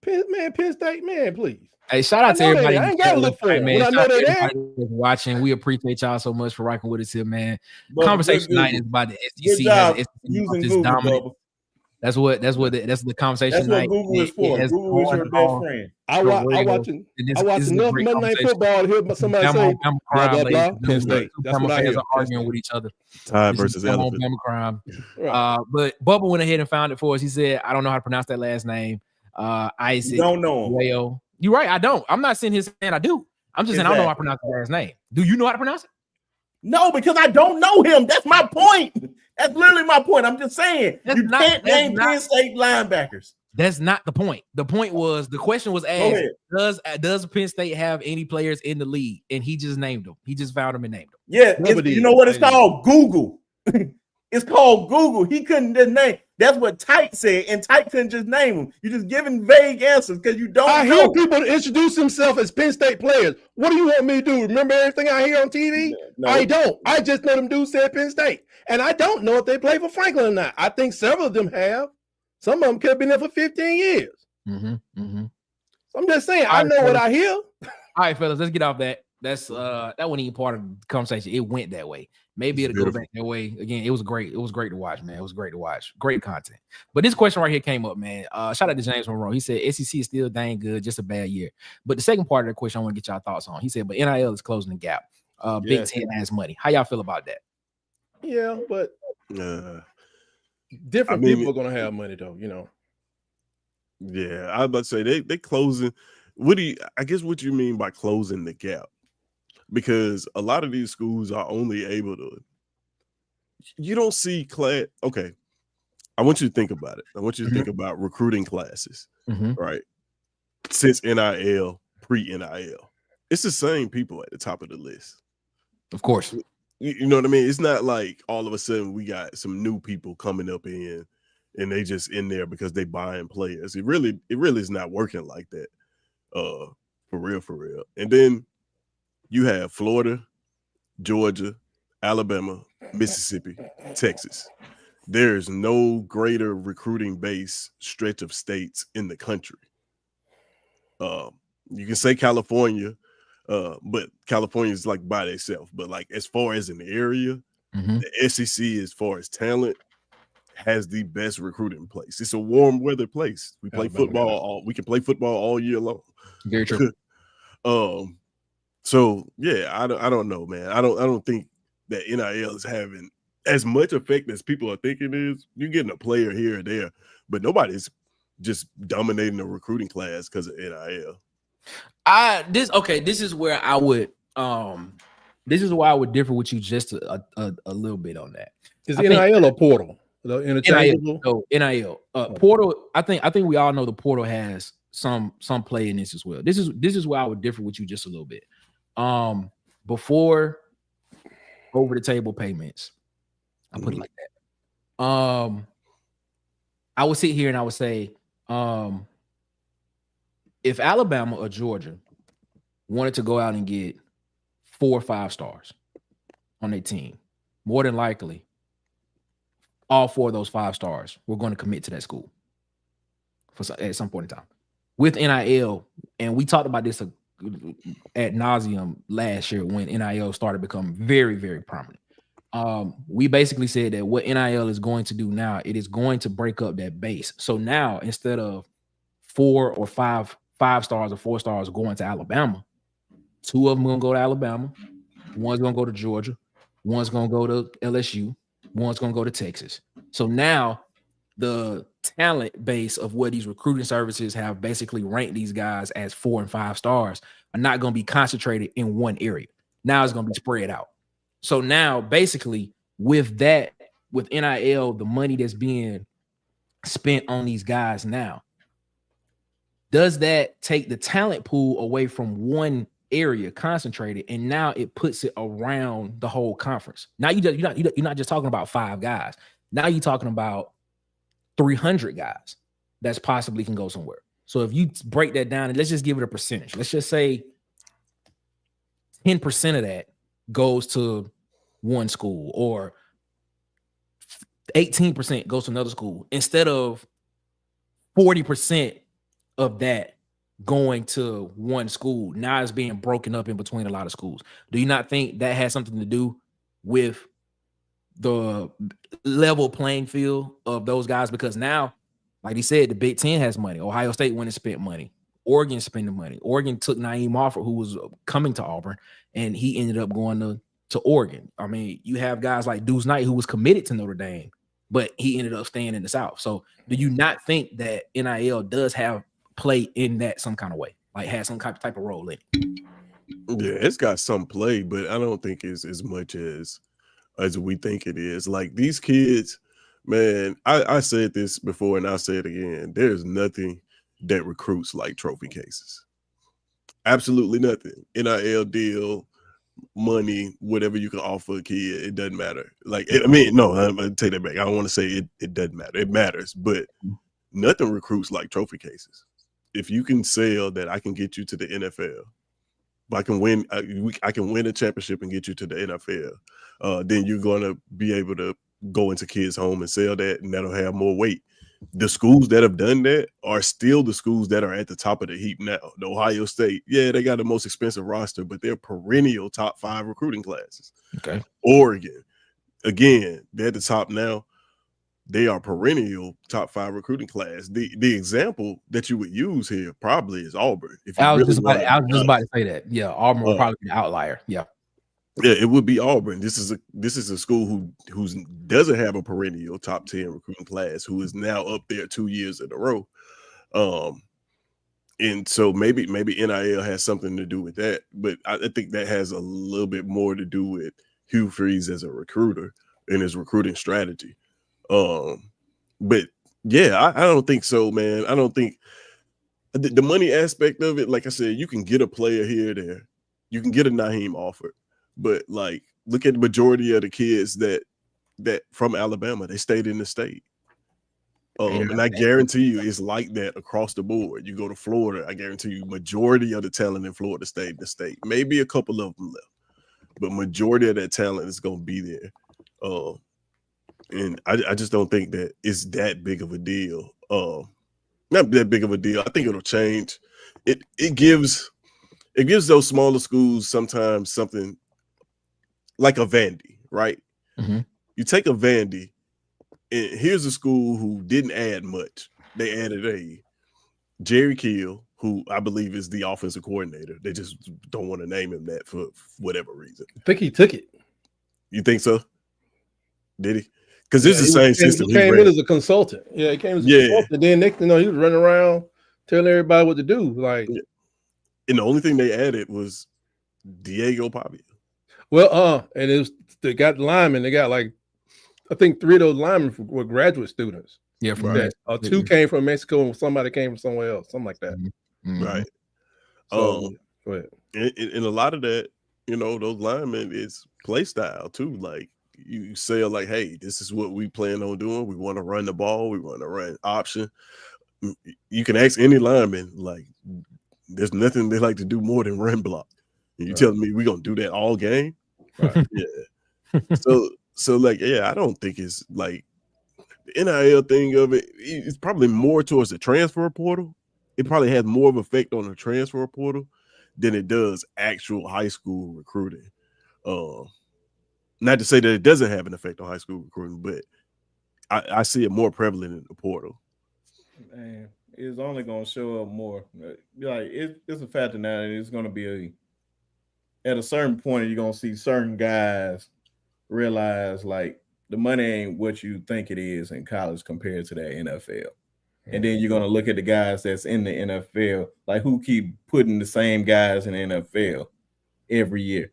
Penn State, man, please. Hey, shout out to everybody. I ain't gotta look for it, man. I know they're there. Watching. We appreciate y'all so much for rocking with us here, man. But conversation tonight is about the SEC. Good job using Google, dominant. That's the conversation. That's what Google is for. Google is your best friend. I watch enough Monday Night Football to hear somebody say blah blah blah. Penn State. That's what I hear. Arguing with each other. Tide versus elephant. Crime. But Bubba went ahead and found it for us. He said, "I don't know how to pronounce that last name." Isaac. You don't know him. Wayo. You're right. I don't. I'm not saying his saying I do. I'm just saying I don't know how to pronounce the last name. Do you know how to pronounce it? No, because I don't know him. That's my point. That's literally my point. I'm just saying you can't name Penn State linebackers. That's not the point. The point was the question was asked: Does Penn State have any players in the league? And he just named them. He just found them and named them. Yeah, you know what it's called? Google. It's called Google. He couldn't just name. That's what Tyke said, and Tyke couldn't just name them. You're just giving vague answers because you don't know. I hear people introduce themselves as Penn State players. What do you want me to do? Remember everything I hear on TV? No. I don't. I just know them dudes said Penn State. And I don't know if they play for Franklin or not. I think several of them have. Some of them could have been there for 15 years. I'm just saying, I know what I hear. All right, fellas, let's get off that. That wasn't even part of the conversation. It went that way. Maybe it'll go back that way again. It was great to watch, man. It was great to watch. Great content. But this question right here came up, man. Shout out to James Monroe. He said SEC is still dang good, just a bad year. But the second part of the question I want to get y'all thoughts on. He said, but NIL is closing the gap. Big Ten has money. How y'all feel about that? Yeah, but different people are gonna have money though, you know. Yeah, I was about to say they closing. What you mean by closing the gap? Because a lot of these schools are only able to. You don't see class. Okay, I want you to think about it. I want you to think about recruiting classes, right? Since NIL, pre-NIL, it's the same people at the top of the list. Of course, you know what I mean. It's not like all of a sudden we got some new people coming up in, and they just in there because they buying players. It really is not working like that. For real. And then you have Florida, Georgia, Alabama, Mississippi, Texas. There's no greater recruiting base stretch of states in the country. You can say California, but California is like by itself. But like as far as an area, the SEC, as far as talent, has the best recruiting place. It's a warm weather place. We play football we can play football all year long. Very true. So yeah, I don't know, man. I don't think that NIL is having as much effect as people are thinking it is. You're getting a player here or there, but nobody's just dominating the recruiting class because of NIL. This is where I would differ with you just a little bit on that. Is NIL or portal? The interchangeable? NIL. Portal. I think we all know the portal has some play in this as well. This is where I would differ with you just a little bit. Before over the table payments, I'll put it like that. I would sit here and I would say, if Alabama or Georgia wanted to go out and get 4 or 5 stars on their team, more than likely, all 4 of those 5 stars were going to commit to that school at some point in time. With NIL, and we talked about this ad nauseum last year when NIL started becoming very, very prominent. We basically said that what NIL is going to do now, it is going to break up that base. So now instead of 4 or 5 stars or 4 stars going to Alabama, 2 of them going to go to Alabama, one's going to go to Georgia, one's going to go to LSU, one's going to go to Texas. So now the talent base of what these recruiting services have basically ranked these guys as 4 and 5 stars are not going to be concentrated in one area. Now it's going to be spread out. So now basically with NIL, the money that's being spent on these guys now. Does that take the talent pool away from one area concentrated, and now it puts it around the whole conference? Now you're not just talking about 5 guys. Now you're talking about 300 guys that's possibly can go somewhere. So if you break that down and let's just give it a percentage, let's just say 10% of that goes to one school, or 18% goes to another school, instead of 40% of that going to one school. Now it's being broken up in between a lot of schools. Do you not think that has something to do with the level playing field of those guys? Because now, like he said, the Big Ten has money. Ohio State went and spent money. Oregon spending money. Oregon took Naeem Offord, who was coming to Auburn, and he ended up going to Oregon. I mean, you have guys like Deuce Knight, who was committed to Notre Dame, but he ended up staying in the South. So do you not think that NIL does have play in that some kind of way, like has some type of role in it? Yeah, it's got some play, but I don't think it's as much as we think it is. Like these kids, man, I said this before and I'll say it again. There's nothing that recruits like trophy cases. Absolutely nothing. NIL deal, money, whatever you can offer a kid, it doesn't matter. Like, I'm gonna take that back. I don't want to say it doesn't matter. It matters, but nothing recruits like trophy cases. If you can sell that, I can get you to the NFL. I can win. I can win a championship and get you to the NFL. Then you're going to be able to go into kids' home and sell that, and that'll have more weight. The schools that have done that are still the schools that are at the top of the heap now. The Ohio State, yeah, they got the most expensive roster, but they're perennial top 5 recruiting classes. Okay. Oregon, again, they're at the top now. They are perennial top 5 recruiting class. The example that you would use here probably is Auburn. If you I was just about to say that. Yeah, Auburn will probably be an outlier. Yeah. Yeah, it would be Auburn. This is a school who doesn't have a perennial top 10 recruiting class, who is now up there 2 years in a row. And so maybe NIL has something to do with that, but I think that has a little bit more to do with Hugh Freeze as a recruiter and his recruiting strategy. But yeah, I don't think so, man. I don't think the money aspect of it, like I said, you can get a player here or there. You can get a Naeem Offord. But like, look at the majority of the kids that from Alabama, they stayed in the state. And I guarantee you it's like that across the board. You go to Florida, I guarantee you majority of the talent in Florida stayed in the state. Maybe a couple of them left, but majority of that talent is going to be there. And I just don't think that it's that big of a deal. Not that big of a deal. I think it'll change. It gives those smaller schools sometimes something like a Vandy, right? Mm-hmm. You take a Vandy, and here's a school who didn't add much. They added a Jerry Kill, who I believe is the offensive coordinator. They just don't want to name him that for whatever reason. I think he took it. You think so? Did he? Because it's the same system. He came in as a consultant. Yeah, he came as a consultant. Then next thing you know, he was running around telling everybody what to do. Like, and the only thing they added was Diego Pavia. Well, and they got linemen. They got like, I think 3 of those linemen were graduate students. Yeah, from that. 2 came from Mexico and somebody came from somewhere else, something like that. Mm-hmm. Right. So, go ahead. And a lot of that, those linemen is play style too. Like you say, like, hey, this is what we plan on doing. We want to run the ball. We want to run option. You can ask any lineman, like, there's nothing they like to do more than run block. And you telling me we're gonna do that all game? Right. Yeah. So like, yeah, I don't think it's like the NIL thing of it. It's probably more towards the transfer portal. It probably has more of an effect on the transfer portal than it does actual high school recruiting. Not to say that it doesn't have an effect on high school recruiting, but I see it more prevalent in the portal. Man, it's only going to show up more. Like it's a fact now that it's going to be at a certain point, you're going to see certain guys realize like the money ain't what you think it is in college compared to that NFL. And then you're going to look at the guys that's in the NFL, like who keep putting the same guys in the NFL every year.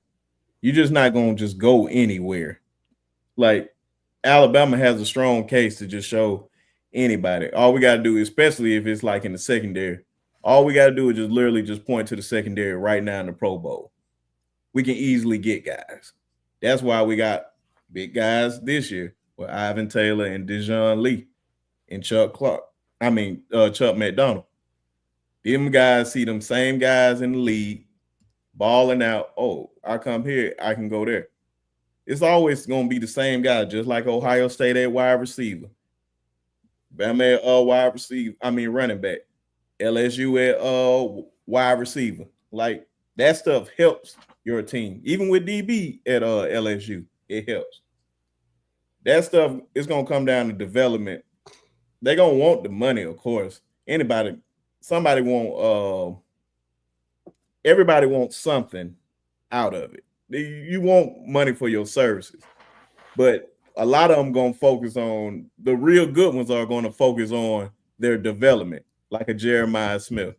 You're just not going to just go anywhere. Like Alabama has a strong case to just show Anybody. All we got to do, especially if it's like in the secondary, all we got to do is just literally just point to the secondary right now in the Pro Bowl. We can easily get guys. That's why we got big guys this year with Ivan Taylor and Dejon Lee and Chuck McDonald. Them guys see them same guys in the league balling out. Oh, I come here, I can go there. It's always going to be the same guy, just like Ohio State at wide receiver. Bama at running back. LSU at wide receiver. Like that stuff helps your team. Even with DB at LSU, it helps. That stuff is gonna come down to development. They're gonna want the money, of course. Everybody wants something out of it. You want money for your services, but a lot of them gonna focus on the real good ones are gonna focus on their development, like a Jeremiah Smith,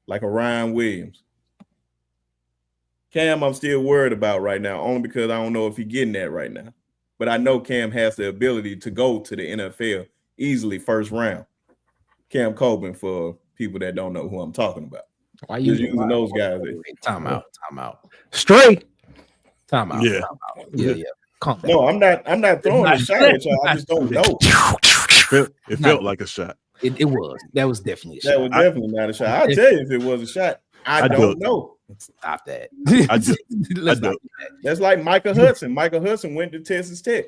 like a Ryan Williams. Cam, I'm still worried about right now, only because I don't know if he's getting that right now. But I know Cam has the ability to go to the NFL easily first round. Cam Coben, for people that don't know who I'm talking about. Why you using those guys? Time out. Straight. Time out. Yeah. Yeah. Calm down. No, I'm not throwing a shot at y'all. I just don't know. It felt like a shot. It was. That was definitely a shot. That was definitely not a shot. I'll tell you if it was a shot. I don't know. Stop that. Let's not do that. That's like Michael Hudson. Michael Hudson went to Texas Tech.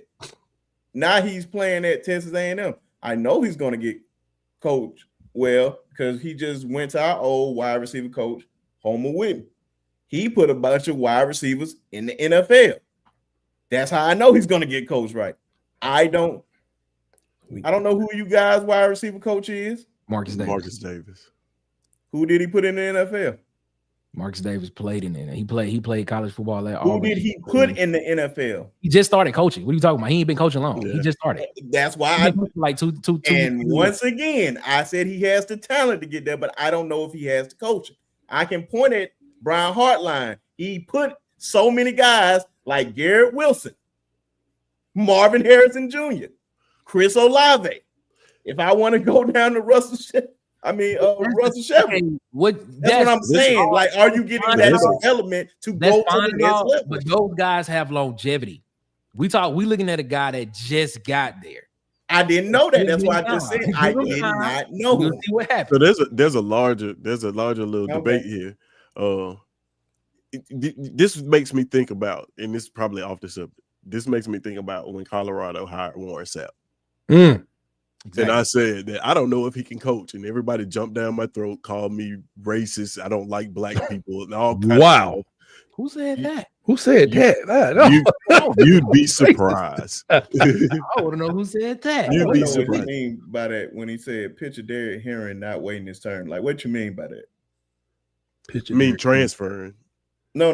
Now he's playing at Texas A&M. I know he's going to get coached well because he just went to our old wide receiver coach, Homer Whitney. He put a bunch of wide receivers in the NFL. That's how I know he's going to get coached right. I don't know who you guys' wide receiver coach is. Marcus Davis. Who did he put in the NFL? Marcus Davis played in it. He played college football at Who Auburn. did he put in the NFL? He just started coaching. What are you talking about? He ain't been coaching long. Yeah. He just started. That's why like two. And once again, I said he has the talent to get there, but I don't know if he has the coaching. I can point at Brian Hartline. He put so many guys like Garrett Wilson, Marvin Harrison Jr., Chris Olave. If I want to go down to Russell Shepard. That's what I'm saying. Like, are you getting that development to go to the next level? But those guys have longevity. We looking at a guy that just got there. I didn't know that. That's why I just said I did not know. We'll see what happens. So there's a larger little debate here. This makes me think about, and this is probably off the subject. This makes me think about when Colorado hired Warren Sapp. Exactly. And I said that I don't know if he can coach, and everybody jumped down my throat, called me racist. I don't like black people, and all. Wow, who said that? Who said that? You'd be surprised. I want to know who said that. You'd be surprised. What you mean by that when he said picture Derrick Henry not waiting his turn? Like, what you mean by that? Picture mean transferring? No.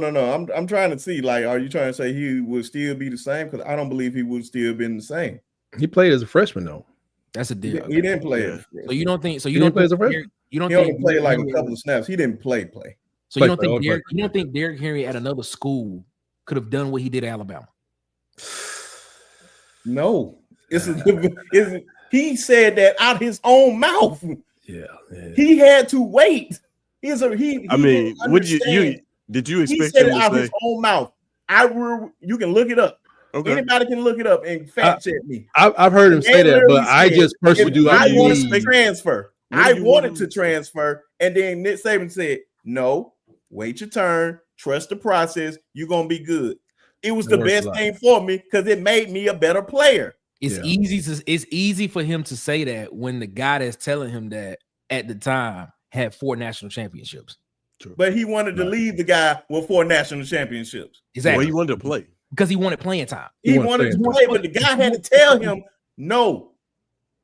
I'm trying to see. Like, are you trying to say he would still be the same? Because I don't believe he would still been the same. He played as a freshman though. That's a deal. He didn't play. Yeah. So you don't think? So you don't play as a freshman? You don't. He only played like a couple of snaps. He didn't play. So you don't think Derrick Henry at another school could have done what he did at Alabama? No. He said that out his own mouth. Yeah. He had to wait. Did you expect he said him it to out say his own mouth? You can look it up. Okay. Anybody can look it up and fact check me. I've heard him say that, but I just personally do. I wanted to transfer. I wanted to transfer, and then Nick Saban said, "No, wait your turn. Trust the process. You're gonna be good." It was the best thing for me because it made me a better player. It's easy for him to say that when the guy that's telling him that at the time had 4 national championships. True. But he wanted to leave the guy with 4 national championships. Exactly. Well, he wanted to play. Because he wanted playing time. He wanted to play, but the guy had to tell him no.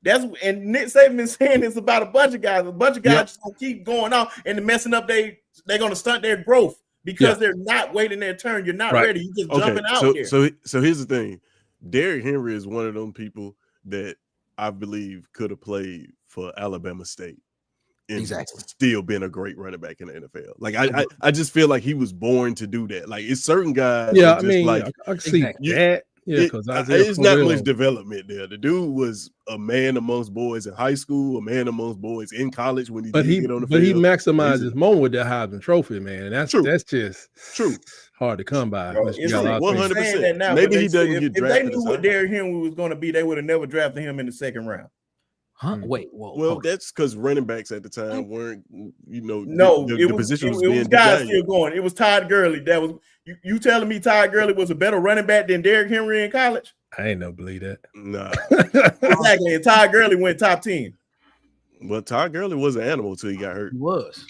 And Nick Saban been saying this about a bunch of guys. A bunch of guys just gonna keep going on and messing up. They're gonna stunt their growth because they're not waiting their turn. You're not ready. You just jumping out here. So here's the thing. Derrick Henry is one of them people that I believe could have played for Alabama State. And still been a great running back in the NFL. Like I just feel like he was born to do that. Like it's certain guys. Yeah, I mean, I can see that. Yeah, because it's not much development there. The dude was a man amongst boys in high school, a man amongst boys in college when he did get on the field. He maximized his moment with that Heisman Trophy, man. And that's just true. Hard to come by. Bro, You got 100%. Maybe he doesn't get drafted. If they knew what Derrick Henry was going to be, they would have never drafted him in the second round. Huh? Wait, whoa. Well, that's because running backs at the time weren't, the position was guys still going. It was Todd Gurley. That was you telling me Todd Gurley was a better running back than Derrick Henry in college? I ain't no believe that. Nah. Exactly. And Todd Gurley went top 10. Well, Todd Gurley was an animal until he got hurt. He was.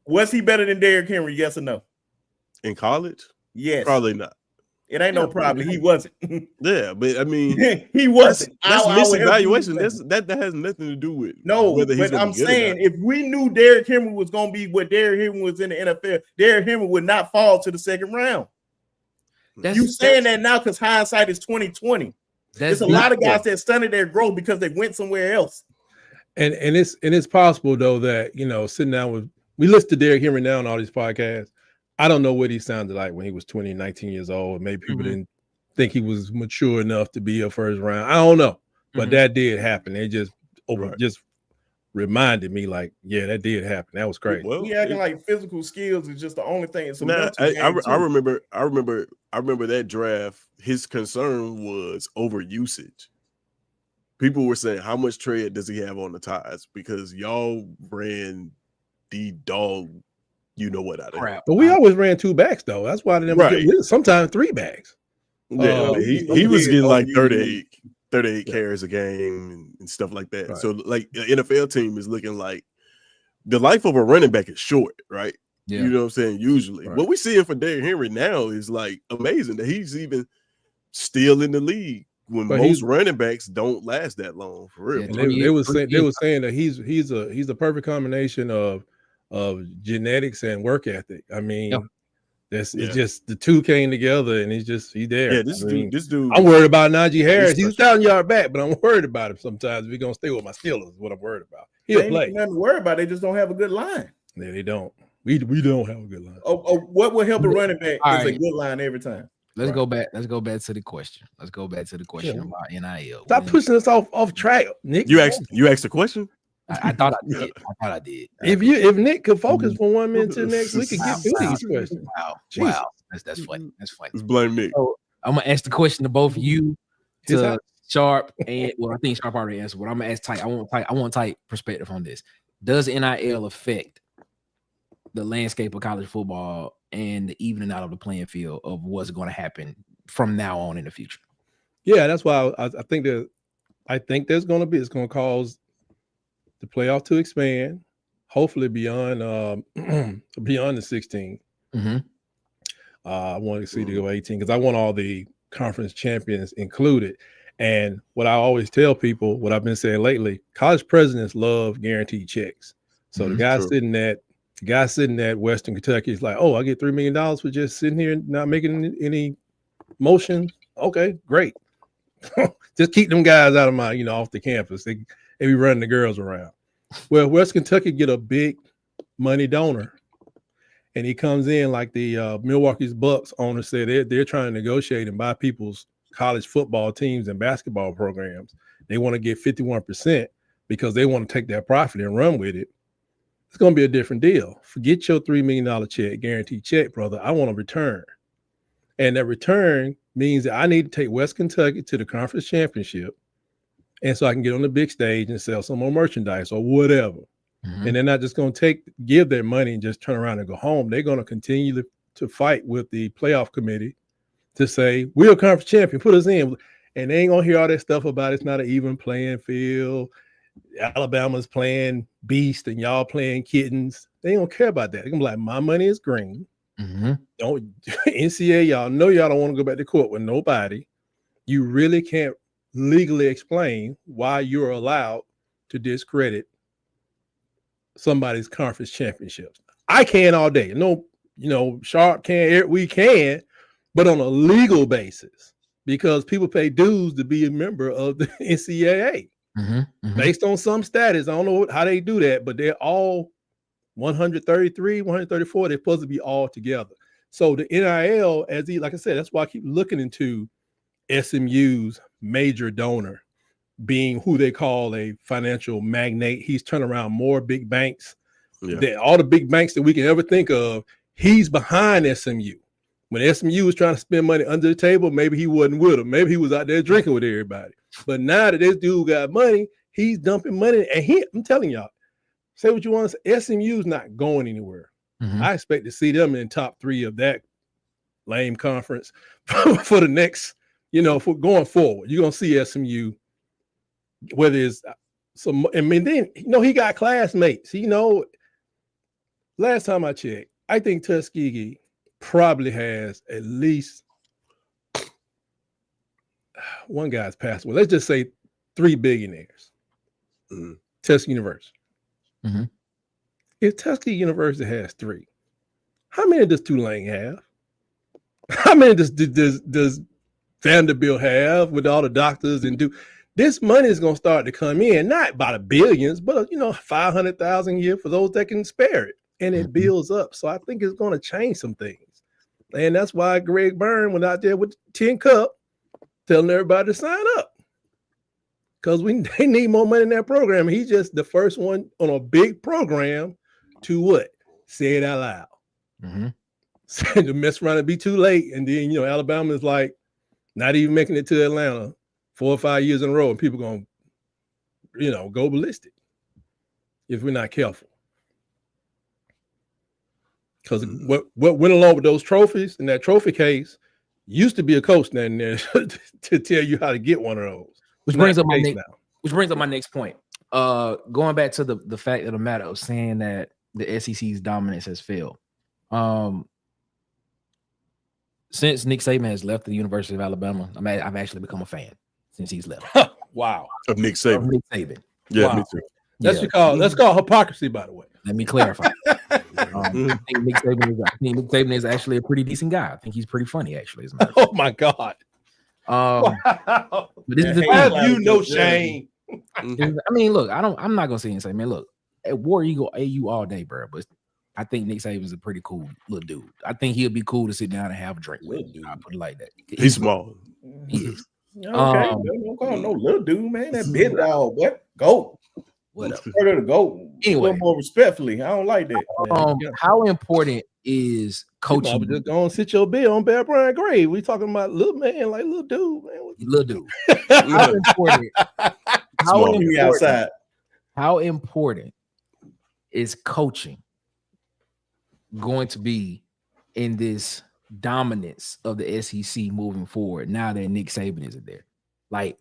Was he better than Derrick Henry? Yes or no? In college? Yes. Probably not. It ain't no problem. He wasn't. Yeah, but I mean, he wasn't. That's misevaluation. That has nothing to do with whether he's. But I'm saying, if we knew Derrick Henry was going to be what Derrick Henry was in the NFL, Derrick Henry would not fall to the second round. You saying that now because hindsight is 2020. There's a lot of guys that stunted their growth because they went somewhere else. And it's possible though that sitting down with we listen to Derrick Henry now on all these podcasts. I don't know what he sounded like when he was 20, 19 years old. Maybe people didn't think he was mature enough to be a first round. I don't know, but that did happen. It just reminded me, like, yeah, that did happen. That was crazy. Well, he acting like physical skills is just the only thing. It's I remember that draft. His concern was over usage. People were saying, how much tread does he have on the tires? Because y'all ran the dog. You know what out of him. But we always ran 2 backs though. That's why they never sometimes 3 backs. Yeah, he was getting like 38 carries a game and stuff like that. Right. So like the NFL team is looking like the life of a running back is short, right? Yeah. You know what I'm saying? Usually. Right. What we see for Derrick Henry now is like amazing that he's even still in the league when most running backs don't last that long for real. Yeah, they were saying that he's a perfect combination of genetics and work ethic. I mean, it's just the two came together, and he's there. Yeah, this dude. I'm worried about Najee Harris. He's 1,000-yard back, but I'm worried about him sometimes. We're gonna stay with my Steelers. Is what I'm worried about. He'll play. Nothing to worry about. They just don't have a good line. Yeah, they don't. We don't have a good line. What will help a running back is a good line every time. Let's go back. Let's go back to the question. About NIL. Stop pushing us off track, Nick. You asked a question. I thought I did. If Nick could focus for 1 minute to the next, we could get through these questions. Wow. That's funny. That's funny. Let's blame Nick. So I'm gonna ask the question to both you, to Sharp, and I think Sharp already answered, but I'm gonna ask Tight. I want Tight perspective on this. Does NIL affect the landscape of college football and the evening out of the playing field of what's going to happen from now on in the future? Yeah, that's why I think there's going to cause the playoff to expand, hopefully beyond the 16. Mm-hmm. I want to see to go 18 because I want all the conference champions included. And what I always tell people, what I've been saying lately, college presidents love guaranteed checks. So the guy sitting at Western Kentucky is like, oh, I get $3 million for just sitting here and not making any motion. Okay, great. Just keep them guys out of my, off the campus. They be running the girls around. Well, West Kentucky get a big money donor, and he comes in like the Milwaukee's Bucks owner said they're trying to negotiate and buy people's college football teams and basketball programs. They want to get 51% because they want to take that profit and run with it. It's going to be a different deal. Forget your $3 million check, guaranteed check, brother. I want a return. And that return means that I need to take West Kentucky to the conference championship. And so I can get on the big stage and sell some more merchandise or whatever. Mm-hmm. And they're not just going to give their money and just turn around and go home. They're going to continue to fight with the playoff committee to say, we're a conference champion, put us in. And they ain't going to hear all that stuff about it's not an even playing field. Alabama's playing beast and y'all playing kittens. They don't care about that. They're gonna be like, my money is green. Mm-hmm. Don't NCAA, y'all know y'all don't want to go back to court with nobody. You really can't legally explain why you're allowed to discredit somebody's conference championships. I can all day. No, Sharp can, we can, but on a legal basis, because people pay dues to be a member of the NCAA. Mm-hmm, mm-hmm. Based on some status. I don't know how they do that, but they're all 133, 134. They're supposed to be all together. So the NIL, like I said, that's why I keep looking into SMU's major donor being who they call a financial magnate. He's turned around more big banks. All the big banks that we can ever think of, he's behind SMU. When SMU was trying to spend money under the table, maybe he wasn't with them. Maybe he was out there drinking with everybody. But now that this dude got money, he's dumping money. And I'm telling y'all, say what you want to say, SMU's not going anywhere. I expect to see them in top 3 of that lame conference for the next, for going forward. You're going to see SMU, whether it's some, I mean, then, he got classmates. Last time I checked, I think Tuskegee probably has at least one guy's passed away. Let's just say 3 billionaires. Tuskegee University. If Tuskegee University has 3, how many does Tulane have? How many does Vanderbilt have with all the doctors and do? This money is going to start to come in, not by the billions, but 500,000 a year for those that can spare it, and it builds up. So I think it's going to change some things, and that's why Greg Byrne went out there with 10 cup, telling everybody to sign up because they need more money in that program. He's just the first one on a big program to what? Say it out loud. Said to mess around and be too late, and then Alabama is like not even making it to Atlanta 4 or 5 years in a row, and people gonna go ballistic if we're not careful. Because what went along with those trophies in that trophy case used to be a coach down there to tell you how to get one of those. Which brings up my next point. Going back to the fact of the matter of saying that the SEC's dominance has failed. Since Nick Saban has left the University of Alabama, I've actually become a fan since he's left. Wow. Of Nick Saban. Yeah, wow. Me too. That's called hypocrisy, by the way. Let me clarify. I think Nick Saban is actually a pretty decent guy. I think he's pretty funny, actually. Oh my God. Wow. But this is the have you no shame? I mean, look, I'm not gonna sit and say, man, look, at War Eagle AU all day, bro. But I think Nick Saban's a pretty cool little dude. I think he'll be cool to sit down and have a drink with. I put it like that. He's small. He is. Okay, don't call him no little dude, man. That big dog, what? Go. Whatever. To go. Anyway, a little more respectfully. I don't like that. How important is coaching? Just go and sit your bill on Bear Bryant grave. We talking about little man, like little dude, man. Little dude. How important? How important is coaching going to be in this dominance of the SEC moving forward now that Nick Saban isn't there? Like,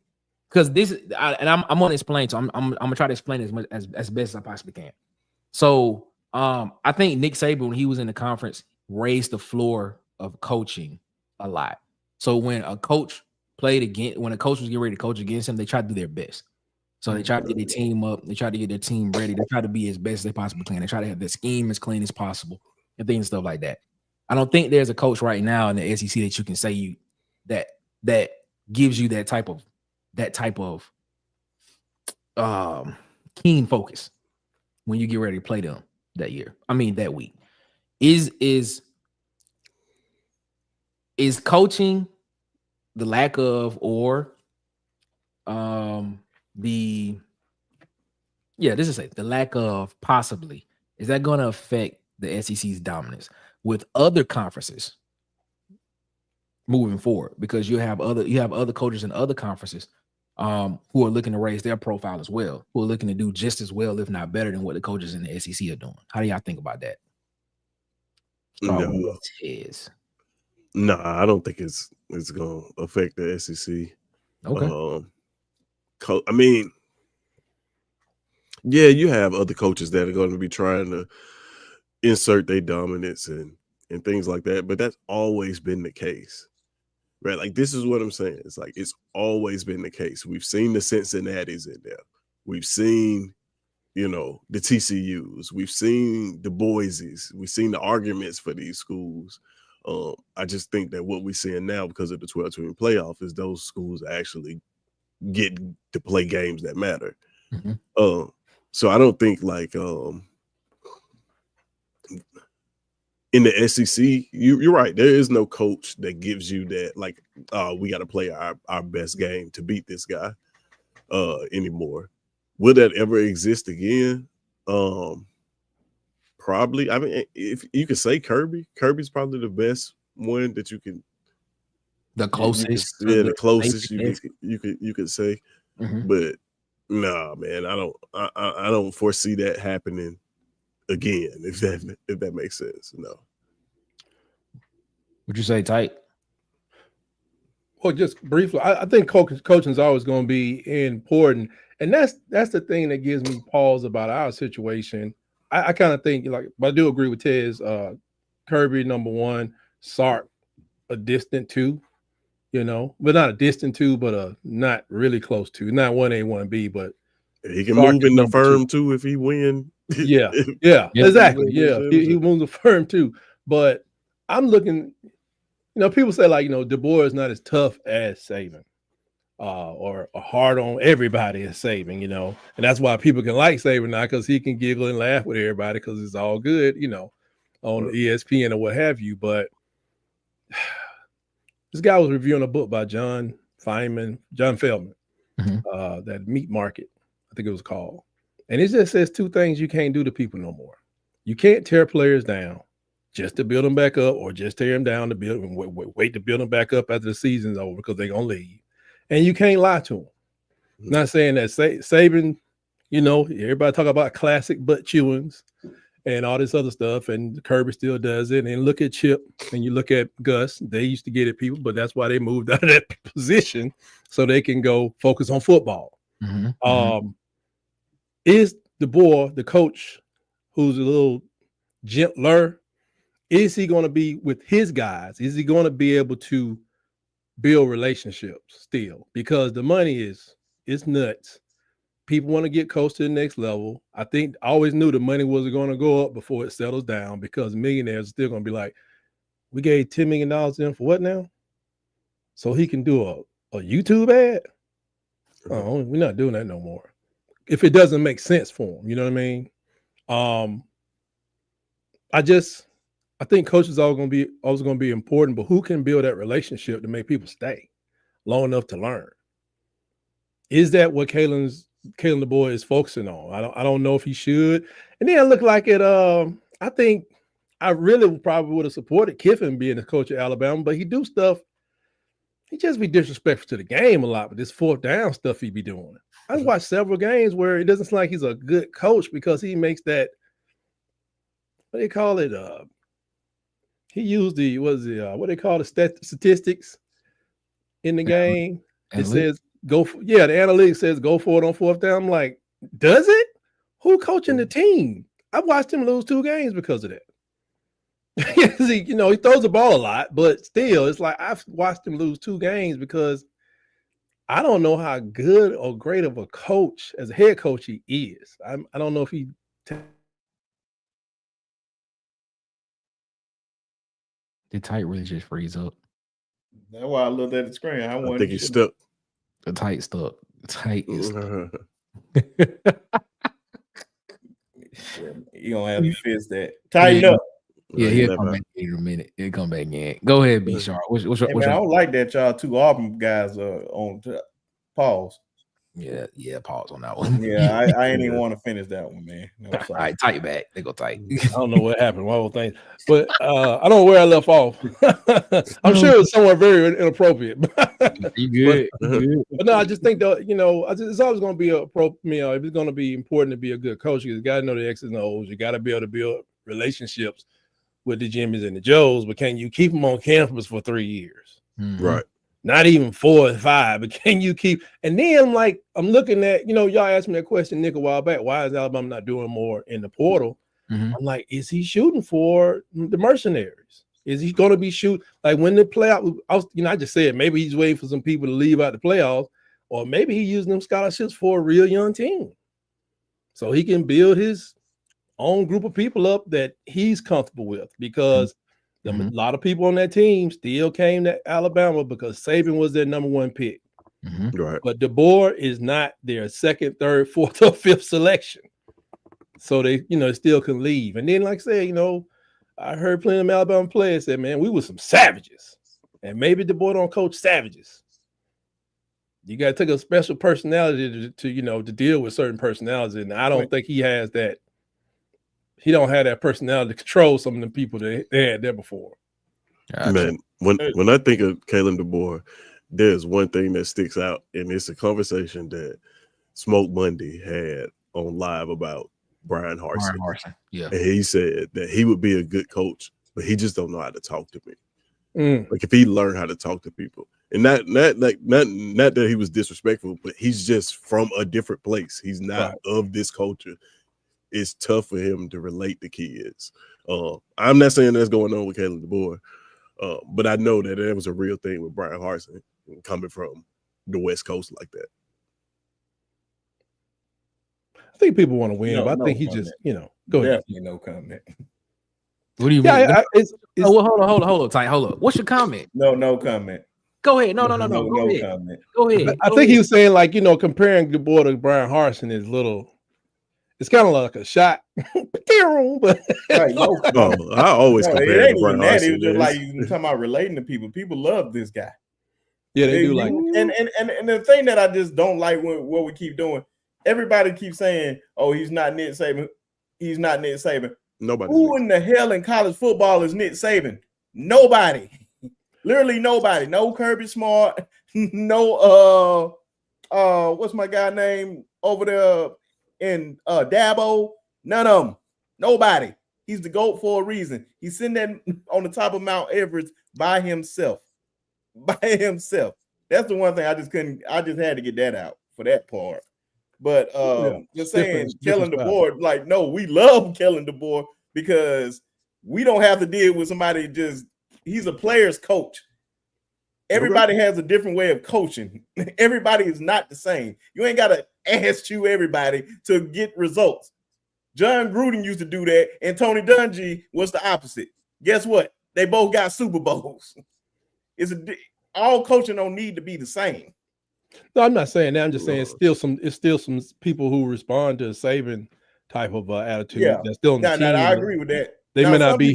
because this is, I'm going to explain. So I'm going to try to explain as much as best as I possibly can. So I think Nick Saban, when he was in the conference, raised the floor of coaching a lot. So when a coach was getting ready to coach against him, they tried to do their best. So they tried to get their team up. They tried to get their team ready. They tried to be as best as they possibly can. They try to have their scheme as clean as possible and things and stuff like that. I don't think there's a coach right now in the SEC that you can say that gives you that type of keen focus when you get ready to play them that week. Is coaching the lack of or the lack of possibly, is that going to affect the SEC's dominance with other conferences moving forward? Because you have other coaches in other conferences who are looking to raise their profile as well, who are looking to do just as well, if not better, than what the coaches in the SEC are doing. How do y'all think about that? No, I don't think it's going to affect the SEC. Okay. I mean, yeah, you have other coaches that are going to be trying to insert their dominance and things like that, but that's always been the case, right? Like, this is what I'm saying. It's like, it's always been the case. We've seen the Cincinnati's in there. We've seen, the TCUs. We've seen the Boise's. We've seen the arguments for these schools. I just think that what we're seeing now, because of the 12-team playoff, is those schools actually get to play games that matter. So I don't think in the SEC, you're right. There is no coach that gives you that, like, we got to play our best game to beat this guy anymore. Will that ever exist again? Probably. I mean, if you could say Kirby's probably the best one that you can. The closest. The closest you could say. Mhm. But nah, man, I don't foresee that happening again. If that makes sense, no. Would you say tight? Well, just briefly, I think coaching is always going to be important, and that's the thing that gives me pause about our situation. I kind of think but I do agree with Tez. Kirby number one, Sark a distant two, but not a distant two, but a not really close to, not 1A, 1B, but he can Sark move in the number firm too if he win. Yeah, exactly. Yeah, he moves the firm too. But I'm looking, people say Du Bois is not as tough as Saban, or hard on everybody as Saban, and that's why people can like Saban now, because he can giggle and laugh with everybody because it's all good, on ESPN or what have you. But this guy was reviewing a book by John Feldman, that Meat Market, I think it was called. And it just says two things you can't do to people no more. You can't tear players down just to build them back up, or just tear them down to build and wait to build them back up after the season's over because they're going to leave. And you can't lie to them. Not saying that Saban, everybody talk about classic butt chewings and all this other stuff, and Kirby still does it. And look at Chip and you look at Gus, they used to get at people, but that's why they moved out of that position so they can go focus on football. Is Du Bois, the coach, who's a little gentler, is he going to be with his guys? Is he going to be able to build relationships still? Because the money is nuts. People want to get coached to the next level. I always knew the money wasn't going to go up before it settles down, because millionaires are still going to be like, we gave $10 million to him for what now? So he can do a YouTube ad? Oh, we're not doing that no more. If it doesn't make sense for him, you know what I mean? I think coaches are going to be important, but who can build that relationship to make people stay long enough to learn? Is that what Kalen Du Bois is focusing on? I don't know if he should. And then I look like it. I think I really probably would have supported Kiffin being the coach at Alabama, but he do stuff. He just be disrespectful to the game a lot with this fourth down stuff he be doing. I watched several games where it doesn't seem like he's a good coach, because he makes that, what do they call it? He used what they call the statistics in the game. It says the analytics says go for it on fourth down. I'm like, does it? Who coaching the team? I watched him lose 2 games because of that. He throws the ball a lot, but still, it's like I've watched him lose 2 games because I don't know how good or great of a coach, as a head coach, he is. I don't know if he. Did tight really just freeze up? That's why I looked at the screen. I think he's stuck. The tight stuck. The tight is stuck. You don't have to fix that. Tighten up. Yeah, he'll come back in a minute. He'll come back in. Go ahead, B Sharp. What's I don't like that y'all 2 Auburn guys on pause. Yeah, pause on that one. Yeah, I ain't even want to finish that one, man. No, all right, tight back. They go tight. I don't know what happened, one whole thing, but I don't know where I left off. I'm sure it was somewhere very inappropriate. You good? But no, I just think that it's always going to be if it's going to be important to be a good coach, you got to know the X's and O's. You got to be able to build relationships with the Jimmys and the Joes, but can you keep them on campus for 3 years? Right. Not even 4 or 5, but can you keep? And then I'm looking at, y'all asked me that question, Nick, a while back. Why is Alabama not doing more in the portal? I'm like, is he shooting for the mercenaries? Is he going to be shooting like when the playoff? I just said maybe he's waiting for some people to leave out the playoffs, or maybe he's using them scholarships for a real young team, so he can build his own group of people up that he's comfortable with, because a lot of people on that team still came to Alabama because Saban was their number 1 pick. Right. But Du Bois is not their 2nd, 3rd, 4th, or 5th selection. So they, still can leave. And then, like I said, I heard plenty of Alabama players say, man, we were some savages. And maybe the boy don't coach savages. You got to take a special personality to deal with certain personalities. And I don't think he has that. He don't have that personality to control some of the people that they had there before. Gotcha. Man, when I think of Kalen DeBoer, there's one thing that sticks out, and it's a conversation that Smoke Monday had on live about Brian Harsin. Yeah. And he said that he would be a good coach, but he just don't know how to talk to me. Mm. Like if he learned how to talk to people. And not that he was disrespectful, but he's just from a different place. He's not of this culture. It's tough for him to relate to kids. I'm not saying that's going on with Kalen DeBoer, but I know that there was a real thing with Brian Harsin coming from the West Coast like that. I think people want to win, but I think he just, go ahead. Definitely no comment. What do you mean? Well, hold on, tight. Hold up. What's your comment? No comment. Go ahead. No. Go ahead. Comment. Go ahead. I think he was saying, like, comparing DeBoer to Brian Harsin is it's kind of like a shot. But Right, I always compare it to Brian that. Harsin. It was just like you talking about relating to people. People love this guy. Yeah, they do like it. And the thing that I just don't like what we keep doing, everybody keeps saying, oh, he's not Nick Saban. He's not Nick Saban. Nobody. Who in the hell in college football is Nick Saban? Nobody. Literally nobody. No Kirby Smart. No what's my guy name over there in Dabo? None of them. Nobody. He's the GOAT for a reason. He's sitting there on the top of Mount Everest by himself. By himself. That's the one thing I just had to get that out for that part. But just saying Kellen DeBoer, like, no, we love Kellen DeBoer because we don't have to deal with somebody he's a player's coach. Everybody has a different way of coaching. Everybody is not the same. You ain't got to ask everybody to get results. John Gruden used to do that, and Tony Dungy was the opposite. Guess what? They both got Super Bowls. All coaching don't need to be the same. No, I'm not saying that. I'm just saying it's still some people who respond to a Saban type of attitude. Yeah, that's still on the team. I agree with that. They may not be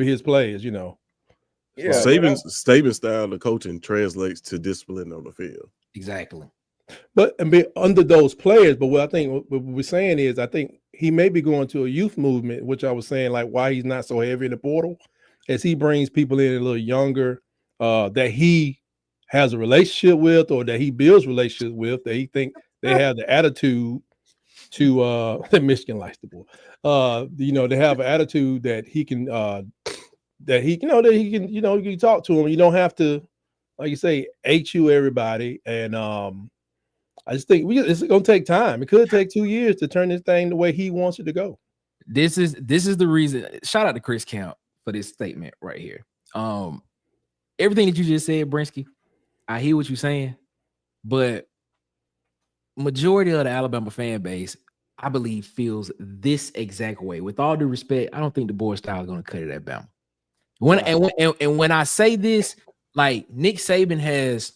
his players, Yeah, Saban style of coaching translates to discipline on the field. Exactly. But under those players, but what I think what we're saying is, I think he may be going to a youth movement, which I was saying, like, why he's not so heavy in the portal, as he brings people in a little younger that he has a relationship with, or that he builds relationships with, that he think they have the attitude to Michigan likes the ball. They have an attitude that he can you can talk to him. You don't have to, like you say, HU everybody. And I just think it's gonna take time. It could take 2 years to turn this thing the way he wants it to go. This is the reason. Shout out to Chris Camp for this statement right here. Everything that you just said, Brinsky, I hear what you're saying, but majority of the Alabama fan base, I believe, feels this exact way. With all due respect, I don't think the board style is going to cut it at Bama. When I say this, like, Nick Saban has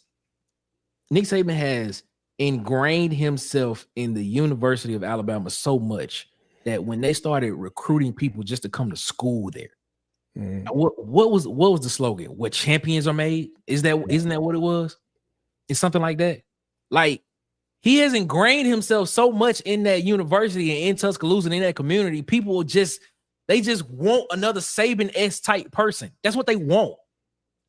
ingrained himself in the University of Alabama so much that when they started recruiting people just to come to school there, what was the slogan? What champions are made? Isn't that what it was? It's something like that. Like, he has ingrained himself so much in that university and in Tuscaloosa and in that community. People just want another Saban-esque type person. That's what they want.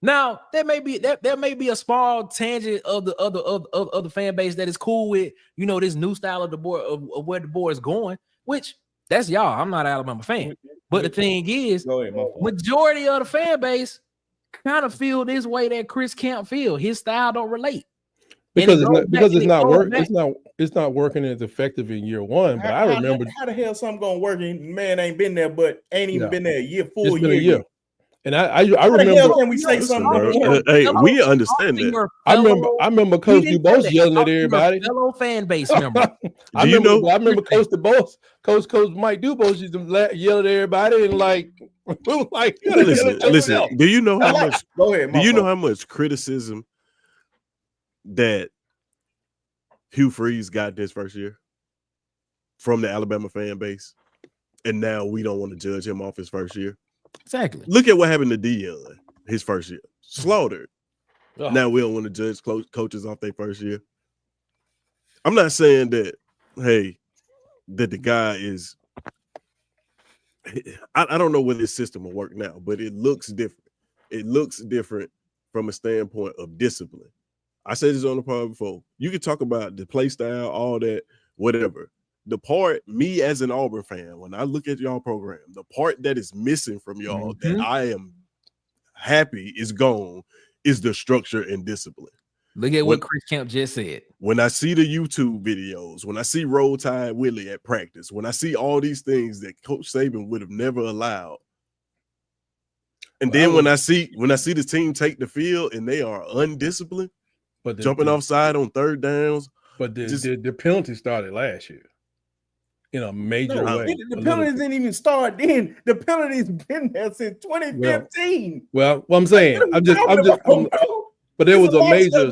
Now, there may be a small tangent of the fan base that is cool with, this new style of the board of where the board is going, which that's y'all. I'm not an Alabama fan. But the thing is, majority of the fan base kind of feel this way that Chris Camp feel. His style don't relate. Because it's not working as effective in year one. But I remember how the hell something gonna work and man ain't been there, but ain't even been there a year, full year. And I remember. How can we say something? Hey, we understand that. I remember Coach DuBose yelling at everybody. Fellow fan base member. I remember Coach DuBose, Coach Mike DuBose used to yell at everybody and listen. Do you know how much? Go ahead. Do you know how much criticism that Hugh Freeze got this first year from the Alabama fan base, and now we don't want to judge him off his first year? Exactly. Look at what happened to Dion his first year. Slaughtered. Oh. Now we don't want to judge coaches off their first year. I'm not saying that, hey, that the guy is. I don't know whether this system will work now, but it looks different. It looks different from a standpoint of discipline. I said this on the pod before. You can talk about the play style, all that, whatever. The part, me as an Auburn fan, when I look at y'all program, the part that is missing from y'all that I am happy is gone is the structure and discipline. Look at what Chris Kemp just said. When I see the YouTube videos, when I see Roll Tide Willie at practice, when I see all these things that Coach Saban would have never allowed, and then when I see the team take the field and they are undisciplined, but jumping offside on third downs. But the penalty started last year in a major way. The penalties didn't even start then. The penalties been there since 2015. Well, what I'm saying, but there was a major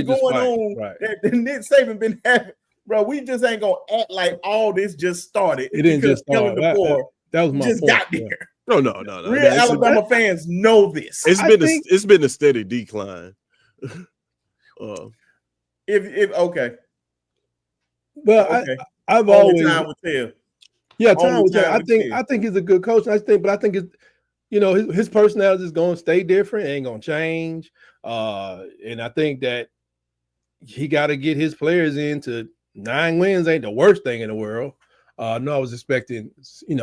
going on that Nick Saban been having. Bro, we just ain't gonna act like all this just started. It didn't just start. That was my just point. got there. No. Real Alabama fans know this. It's been a steady decline. If okay. Well, okay. I've always time will tell. Yeah, time will tell. I think he's a good coach. I think it's his personality is going to stay different. It ain't going to change. And I think that he got to get his players into 9 wins. Ain't the worst thing in the world. No, I was expecting a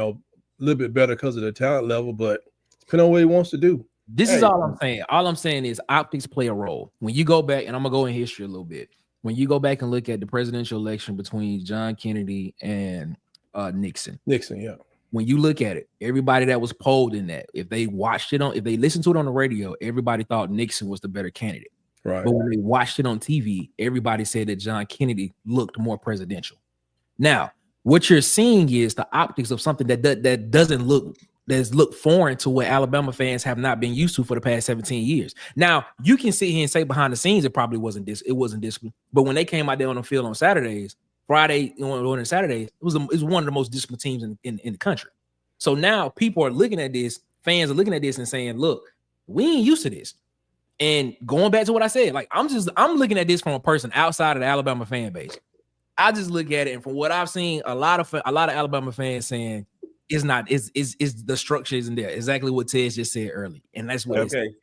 little bit better because of the talent level, but depending on what he wants to do. This is all I'm saying. All I'm saying is optics play a role. When you go back, and I'm gonna go in history a little bit. When you go back and look at the presidential election between John Kennedy and Nixon. Yeah. When you look at it, everybody that was polled in that, if they listened to it on the radio, everybody thought Nixon was the better candidate. Right. But when they watched it on TV, everybody said that John Kennedy looked more presidential. Now, what you're seeing is the optics of something that doesn't look foreign to what Alabama fans have not been used to for the past 17 years. Now, you can sit here and say behind the scenes it probably wasn't disciplined, but when they came out there on the field on Saturdays, Friday on Saturdays, it was one of the most disciplined teams in the country. So now people are looking at this, fans are looking at this and saying, look, we ain't used to this. And going back to what I said, like I'm looking at this from a person outside of the Alabama fan base. I just look at it, and from what I've seen, a lot of Alabama fans saying it's not is the structure isn't there. Exactly what Ted just said early, and that's what. Okay,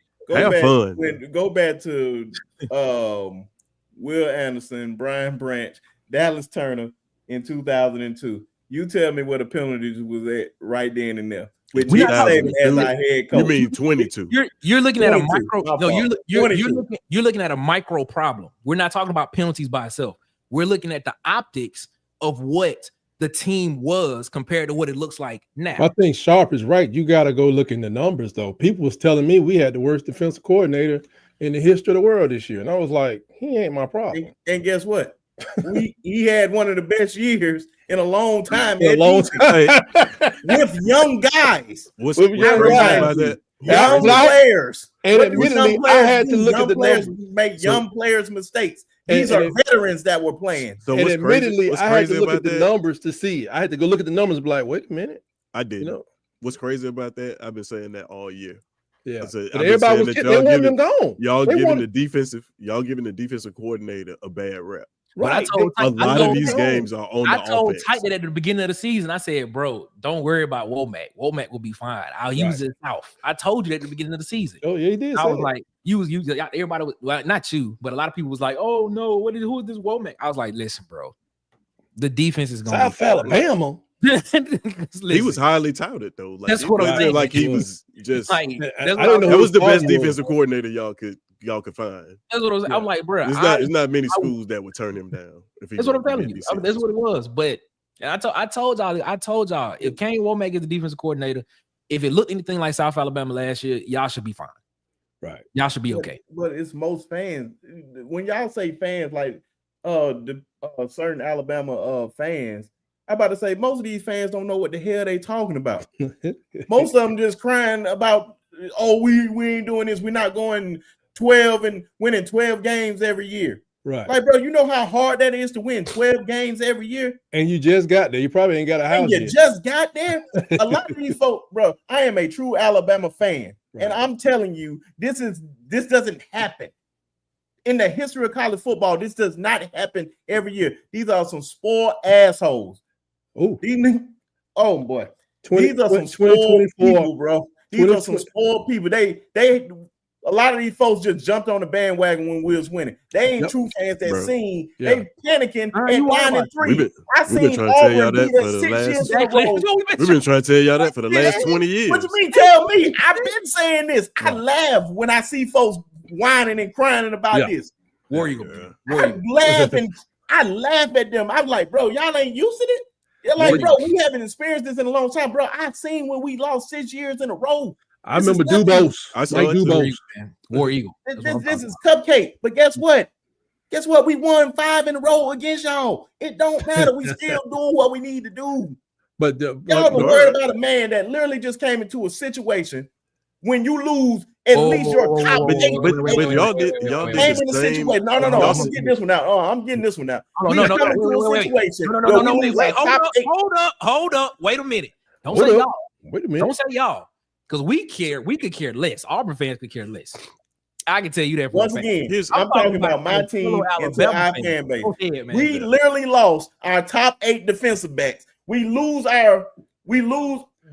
go back to Will Anderson, Brian Branch, Dallas Turner in 2002. You tell me what the penalties was at right then and there. With Nick Saban as our head coach. You mean 22? You're looking at a micro. No, you're looking at a micro problem. We're not talking about penalties by itself. We're looking at the optics of what the team was compared to what it looks like now. I think Sharp is right. You got to go look in the numbers, though. People was telling me we had the worst defensive coordinator in the history of the world this year, and I was like, he ain't my problem. And guess what? he had one of the best years in a long time. With young guys. What's crazy about that? Young players. And admittedly, I had to look at the numbers. Make young players mistakes. These are veterans that were playing. So and admittedly, I had to look at the numbers to see it. I had to go look at the numbers and be like, wait a minute. I did. What's crazy about that? I've been saying that all year. Yeah. But everybody was getting them gone. Y'all giving the defensive coordinator a bad rep. Right. But a lot of these games are on the offense. I told Titan at the beginning of the season, I said, bro, don't worry about Womack. Womack will be fine. I'll use it south. I told you that at the beginning of the season. Oh, yeah, he did. I was like, everybody was, well, not you, but a lot of people was like, oh, no, who is this Womack? I was like, listen, bro, the defense is going to South Alabama. He was highly touted, though. Like, that's what I'm saying. Like he was just, I don't know. That was the best defensive coordinator y'all could find. That's what I was. I'm like, bro, there's not many schools that would turn him down. That's what I'm telling you. That's what it was. But I told y'all, if Kane Womack is the defensive coordinator, if it looked anything like South Alabama last year, y'all should be fine. Right. Y'all should be okay. But it's most fans. When y'all say fans, like the certain Alabama fans, I'm about to say most of these fans don't know what the hell they talking about. Most of them just crying about, oh, we ain't doing this. We're not going 12 and winning 12 games every year. Right. Like, bro, you know how hard that is to win 12 games every year? And you just got there. You probably ain't got a house And you yet. just got there. A lot of these folks, bro, I am a true Alabama fan. Right. And I'm telling you, this doesn't happen. In the history of college football, this does not happen every year. These are some spoiled assholes. Oh, oh boy. 20, These are some 2024 spoiled people, bro. These are some spoiled people. They a lot of these folks just jumped on the bandwagon when we was winning. They ain't true fans that seen. They panicking at 9-3. I seen Auburn beat us 6 years in a row. We've been trying to tell y'all that for the last 20 years. What you mean tell me? I've been saying this. I laugh when I see folks whining and crying about this. War Eagle. I laugh at them. I'm like, bro, y'all ain't used to it. They're like, bro, we haven't experienced this in a long time, bro. I've seen when we lost 6 years in a row. I remember Dubose. I saw Dubose. War Eagle. This is cupcake. But guess what? Guess what? We won 5 in a row against y'all. It don't matter. We still doing what we need to do. But y'all are worried about a man that literally just came into a situation when you lose at least your top 8. But y'all did the same. No. I'm getting this one out. I'm getting this one out. Hold up. Wait a minute. Don't say y'all. Wait a minute. Don't say y'all. Because we could care less. Auburn fans could care less. I can tell you that. Once again, I'm talking about my team and our fan base. We literally lost our top 8 defensive backs. We lose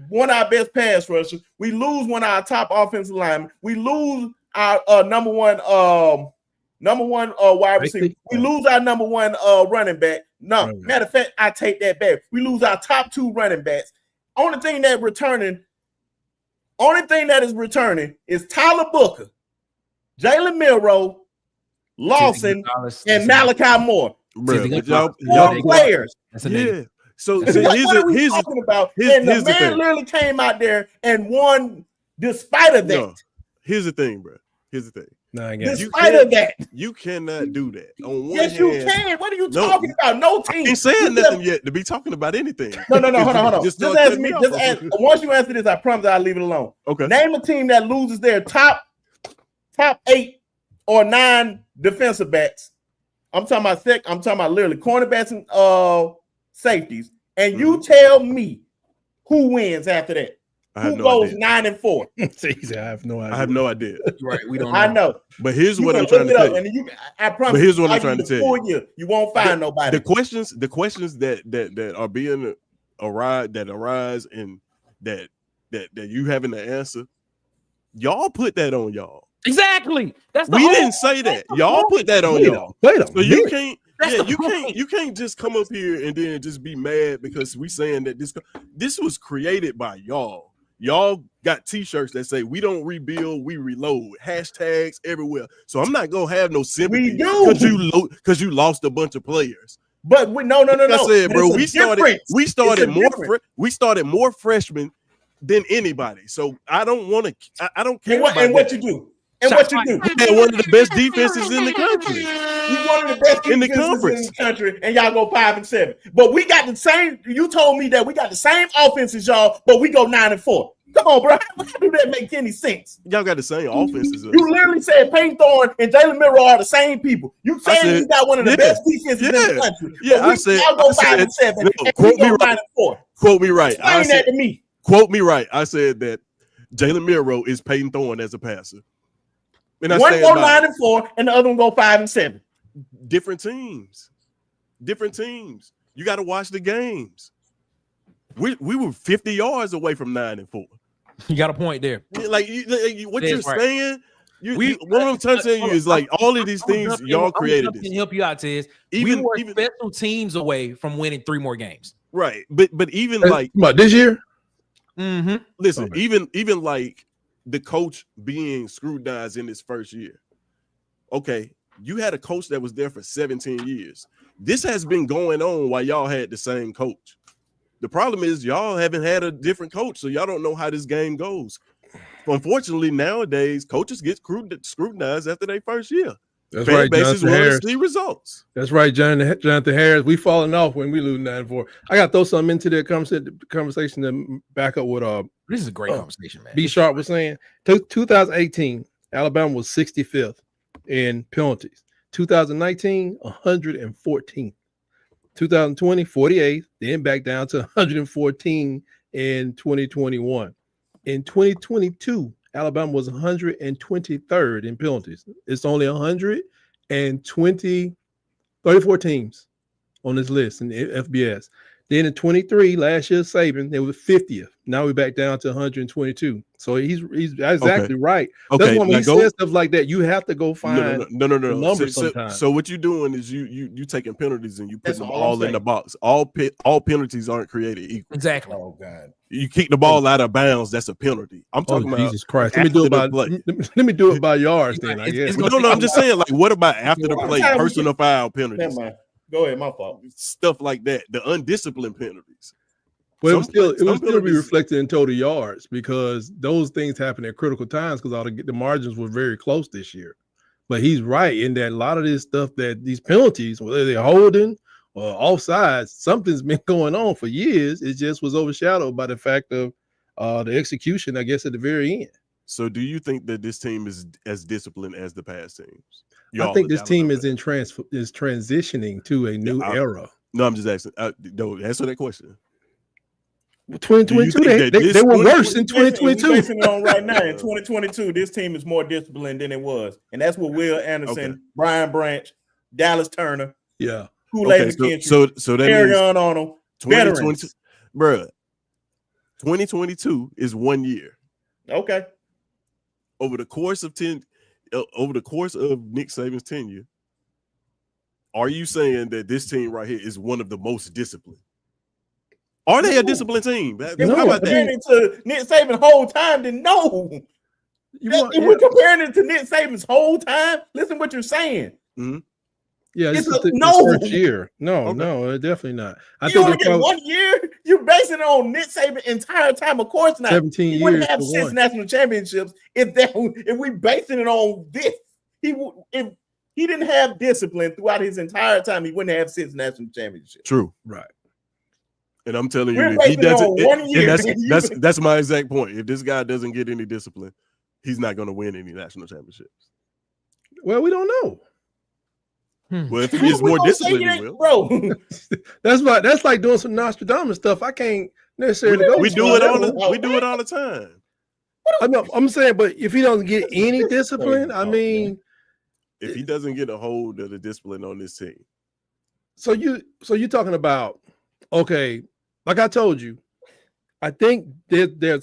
one of our best pass rushers. We lose one of our top offensive linemen. We lose our number one wide receiver. We lose our number one running back. No, matter of fact, I take that back. We lose our top 2 running backs. Only thing that is returning is Tyler Booker, Jalen Milroe, Lawson, and Malachi Moore. Bro, y'all players. Yeah. So what are we talking about? And the man literally came out there and won despite of that. No, here's the thing, bro. Here's the thing. Despite of that, you cannot do that. On one yes, you can. What are you talking about? No team. I ain't saying nothing yet to be talking about anything. No. Hold on. Just ask me. Once you answer this, I promise I'll leave it alone. Okay. Name a team that loses their top 8 or 9 defensive backs. I'm talking about literally cornerbacks and safeties. And you tell me who wins after that. Who goes 9-4? I have no idea. I have no idea. Right, we don't know. I know. But here's what I'm trying to tell you. I promise. But here's what I'm trying to tell you. You won't find nobody. The questions that are being arise and that you having to answer, y'all put that on y'all. Exactly. We didn't say that. Y'all put that on y'all. Wait a so you can't. You can't just come up here and then just be mad because we saying that this was created by y'all. Y'all got t-shirts that say we don't rebuild, we reload. Hashtags everywhere. So I'm not gonna have no sympathy because you lost a bunch of players. But no. I said, bro, we started more freshmen than anybody. So I don't want to. I don't care. And what you do? And what you do? We had one of the best defenses in the country. You one of the best in the country, and y'all go 5-7. But we got the same. You told me that we got the same offense as y'all, but we go 9-4. Come on, bro. How do that make any sense? Y'all got the same offenses. You literally said Payne Thorne and Jalen Milroe are the same people. You saying you got one of the best defenses in the country. Yeah, I said y'all go 5-7 and we go 9-4. Quote me right. Explain that to me. Quote me right. I said that Jalen Milroe is Payne Thorne as a passer. And one go 9-4 and the other one go 5-7. Different teams. You got to watch the games. We were 50 yards away from 9-4. You got a point there. Like what you're saying. What I'm trying to tell you is like all of these things y'all created. To help you out, Tiz. We were special teams away from winning 3 more games. Right, but even like this year. Mm-hmm. Listen, even like the coach being scrutinized in his first year. Okay, you had a coach that was there for 17 years. This has been going on while y'all had the same coach. The problem is y'all haven't had a different coach, so y'all don't know how this game goes. Unfortunately, nowadays, coaches get scrutinized after their first year. That's right, Jonathan Harris. See results. That's right, Jonathan Harris. We falling off when we lose 9-4. I got to throw something into the conversation to back up what this is a great conversation, man. B Sharp was saying. 2018, Alabama was 65th in penalties. 2019, 114th. 2020, 48th, then back down to 114 in 2021. In 2022, Alabama was 123rd in penalties. It's only 34 teams on this list in the FBS. Then in 23, last year, Saban, they were 50th. Now we're back down to 122. So he's exactly right. Okay. That's when he says stuff like that, you have to go find no. the numbers sometimes. So what you're doing is you taking penalties and you putting them all in the box. All penalties aren't created equal. Exactly. Oh God. You kick the ball out of bounds, that's a penalty. I'm talking about Jesus Christ. Let me do it by yards then, I guess. No, I'm just saying, like, what about after the play, personal foul penalties? Go ahead, my fault. Stuff like that, the undisciplined penalties. Well, it would still be reflected in total yards because those things happen at critical times because all the margins were very close this year. But he's right in that a lot of this stuff, that these penalties, whether they're holding or offsides, something's been going on for years. It just was overshadowed by the fact of the execution, I guess, at the very end. So do you think that this team is as disciplined as the past teams? I think this team is transitioning to a new era. No, I'm just asking. No, answer that question. 2022, they were worse in 2022. Basing it on right now in 2022, this team is more disciplined than it was, and that's what Will Anderson, Brian Branch, Dallas Turner, Kool-Aid McKinstry, so that Arian means Arnold, 2022, bruh. 2022 is 1 year. Okay. Over the course of Nick Saban's tenure, are you saying that this team right here is one of the most disciplined? Are they a disciplined team? If we're comparing it to Nick Saban's whole time, then no. If we're comparing it to Nick Saban's whole time, listen what you're saying. Mm-hmm. Yeah, it's the first year. No, definitely not. I think only get 1 year. You're basing it on Nick Saban's entire time. Of course not. 17 years. He wouldn't have 6 national championships if we basing it on this. If he didn't have discipline throughout his entire time, he wouldn't have 6 national championships. True. Right. And I'm telling you, if he doesn't, that's my exact point. If this guy doesn't get any discipline, he's not going to win any national championships. Well, we don't know. Well, if he is more disciplined, he will. Bro. That's like doing some Nostradamus stuff. I can't necessarily go. We do it all the time. I'm saying, but if he doesn't get any discipline, I mean, if he doesn't get a hold of the discipline on this team. So you're talking about, okay, like I told you, I think there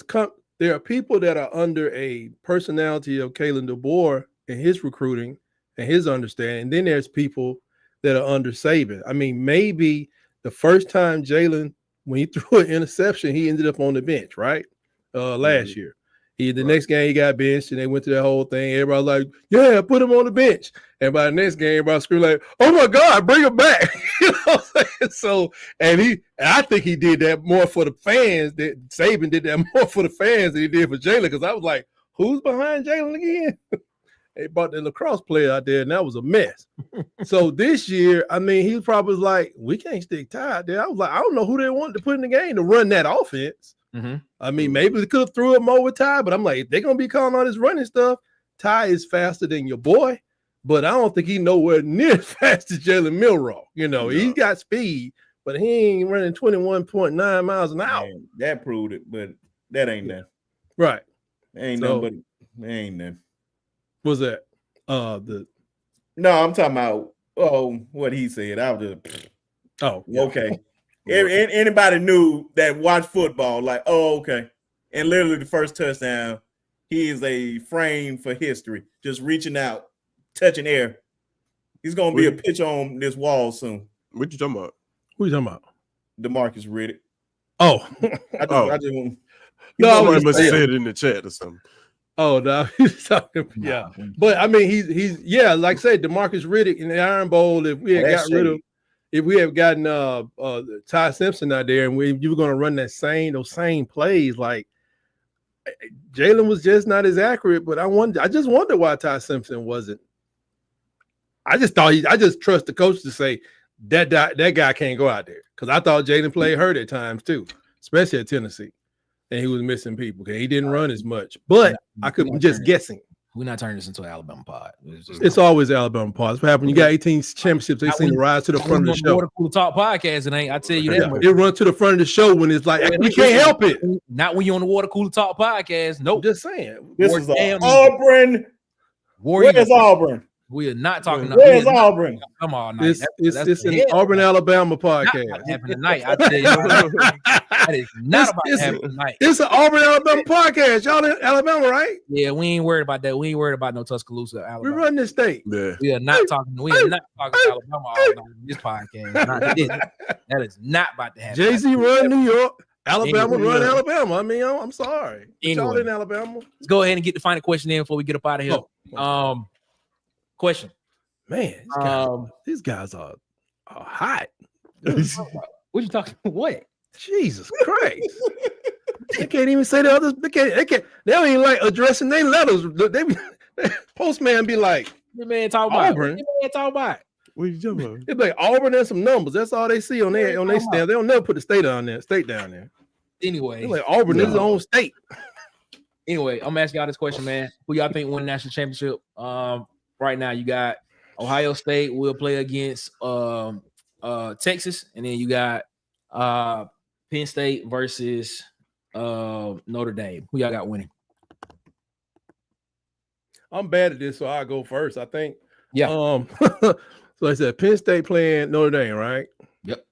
are people that are under a personality of Kalen DeBoer and his recruiting and his understanding. And then there's people that are under Saban. I mean, maybe the first time Jalen, when he threw an interception, he ended up on the bench, right? Last year. The next game he got benched and they went to that whole thing. Everybody like, yeah, put him on the bench. And by the next game, everybody screamed like, oh my God, bring him back. You know what I'm saying? So, and I think he did that more for the fans. That Saban did that more for the fans than he did for Jalen. Because I was like, who's behind Jalen again? They brought the lacrosse player out there, and that was a mess. So this year, I mean, he probably was like, we can't stick Ty there. I was like, I don't know who they wanted to put in the game to run that offense. Mm-hmm. I mean, maybe they could have threw him over Ty, but I'm like, if they're going to be calling all this running stuff, Ty is faster than your boy, but I don't think he's nowhere near as fast as Jalen Milroe. You know, He's got speed, but he ain't running 21.9 miles an hour. Man, that proved it, but that ain't that. Right. Ain't nothing but ain't that. What's that? No, I'm talking about what he said. I was just okay. Anybody knew that watch football, like, okay. And literally the first touchdown, he is a frame for history, just reaching out, touching air. He's gonna be a pitch on this wall soon. What you talking about? Who you talking about? DeMarcus Riddick. Oh, I just want. Somebody must have said it in the chat or something. Oh no, he's talking. Yeah, but I mean, he's like I said, DeMarcus Riddick in the Iron Bowl. If we had gotten Ty Simpson out there, and you were going to run those same plays, like Jalen was just not as accurate. But I just wonder why Ty Simpson wasn't. I just trust the coach to say that guy can't go out there, because I thought Jalen played hurt at times too, especially at Tennessee. And he was missing people because he didn't run as much. But I'm just guessing. We're not turning this into an Alabama pod. It's always Alabama pod. That's what happened. You got 18 championships. They seem to rise to the front of the show. Water Cooler Talk podcast, it ain't. I tell you that. Yeah, it run to the front of the show when it's like we can't help it. Not when you're on the Water Cooler Talk podcast. Nope. Just saying. This is Auburn. Where's Auburn? We are not talking. Where's Auburn? Come on, it's an Auburn Alabama podcast. Not happening tonight. I tell you, that is not about to happen tonight. It's an Auburn Alabama podcast. Y'all in Alabama, right? Yeah, we ain't worried about that. We ain't worried about no Tuscaloosa, Alabama. We run this state. Yeah. We are not talking. We are not talking Alabama all night in this podcast. That is not about to happen. Jay-Z run New York. Alabama run Alabama. I mean, I'm sorry. Y'all in Alabama. Let's go ahead and get the final question in before we get up out of here. Question. Man, these guys are hot. What you talking? What? Jesus Christ! They can't even say the others. They can't. They don't even like addressing their letters. They postman be like, "The man talk about Auburn." The man talk about. What are you talking about? It's like Auburn and some numbers. That's all they see on their stamp. They don't never put the state down there. Anyway, they're like Auburn is its own state. Anyway, I'm gonna ask y'all this question, man. Who y'all think won the national championship? Right now, you got Ohio State will play against Texas, and then you got Penn State versus Notre Dame. Who y'all got winning? I'm bad at this, so I'll go first. I think. Yeah. So I said Penn State playing Notre Dame, right? Yep.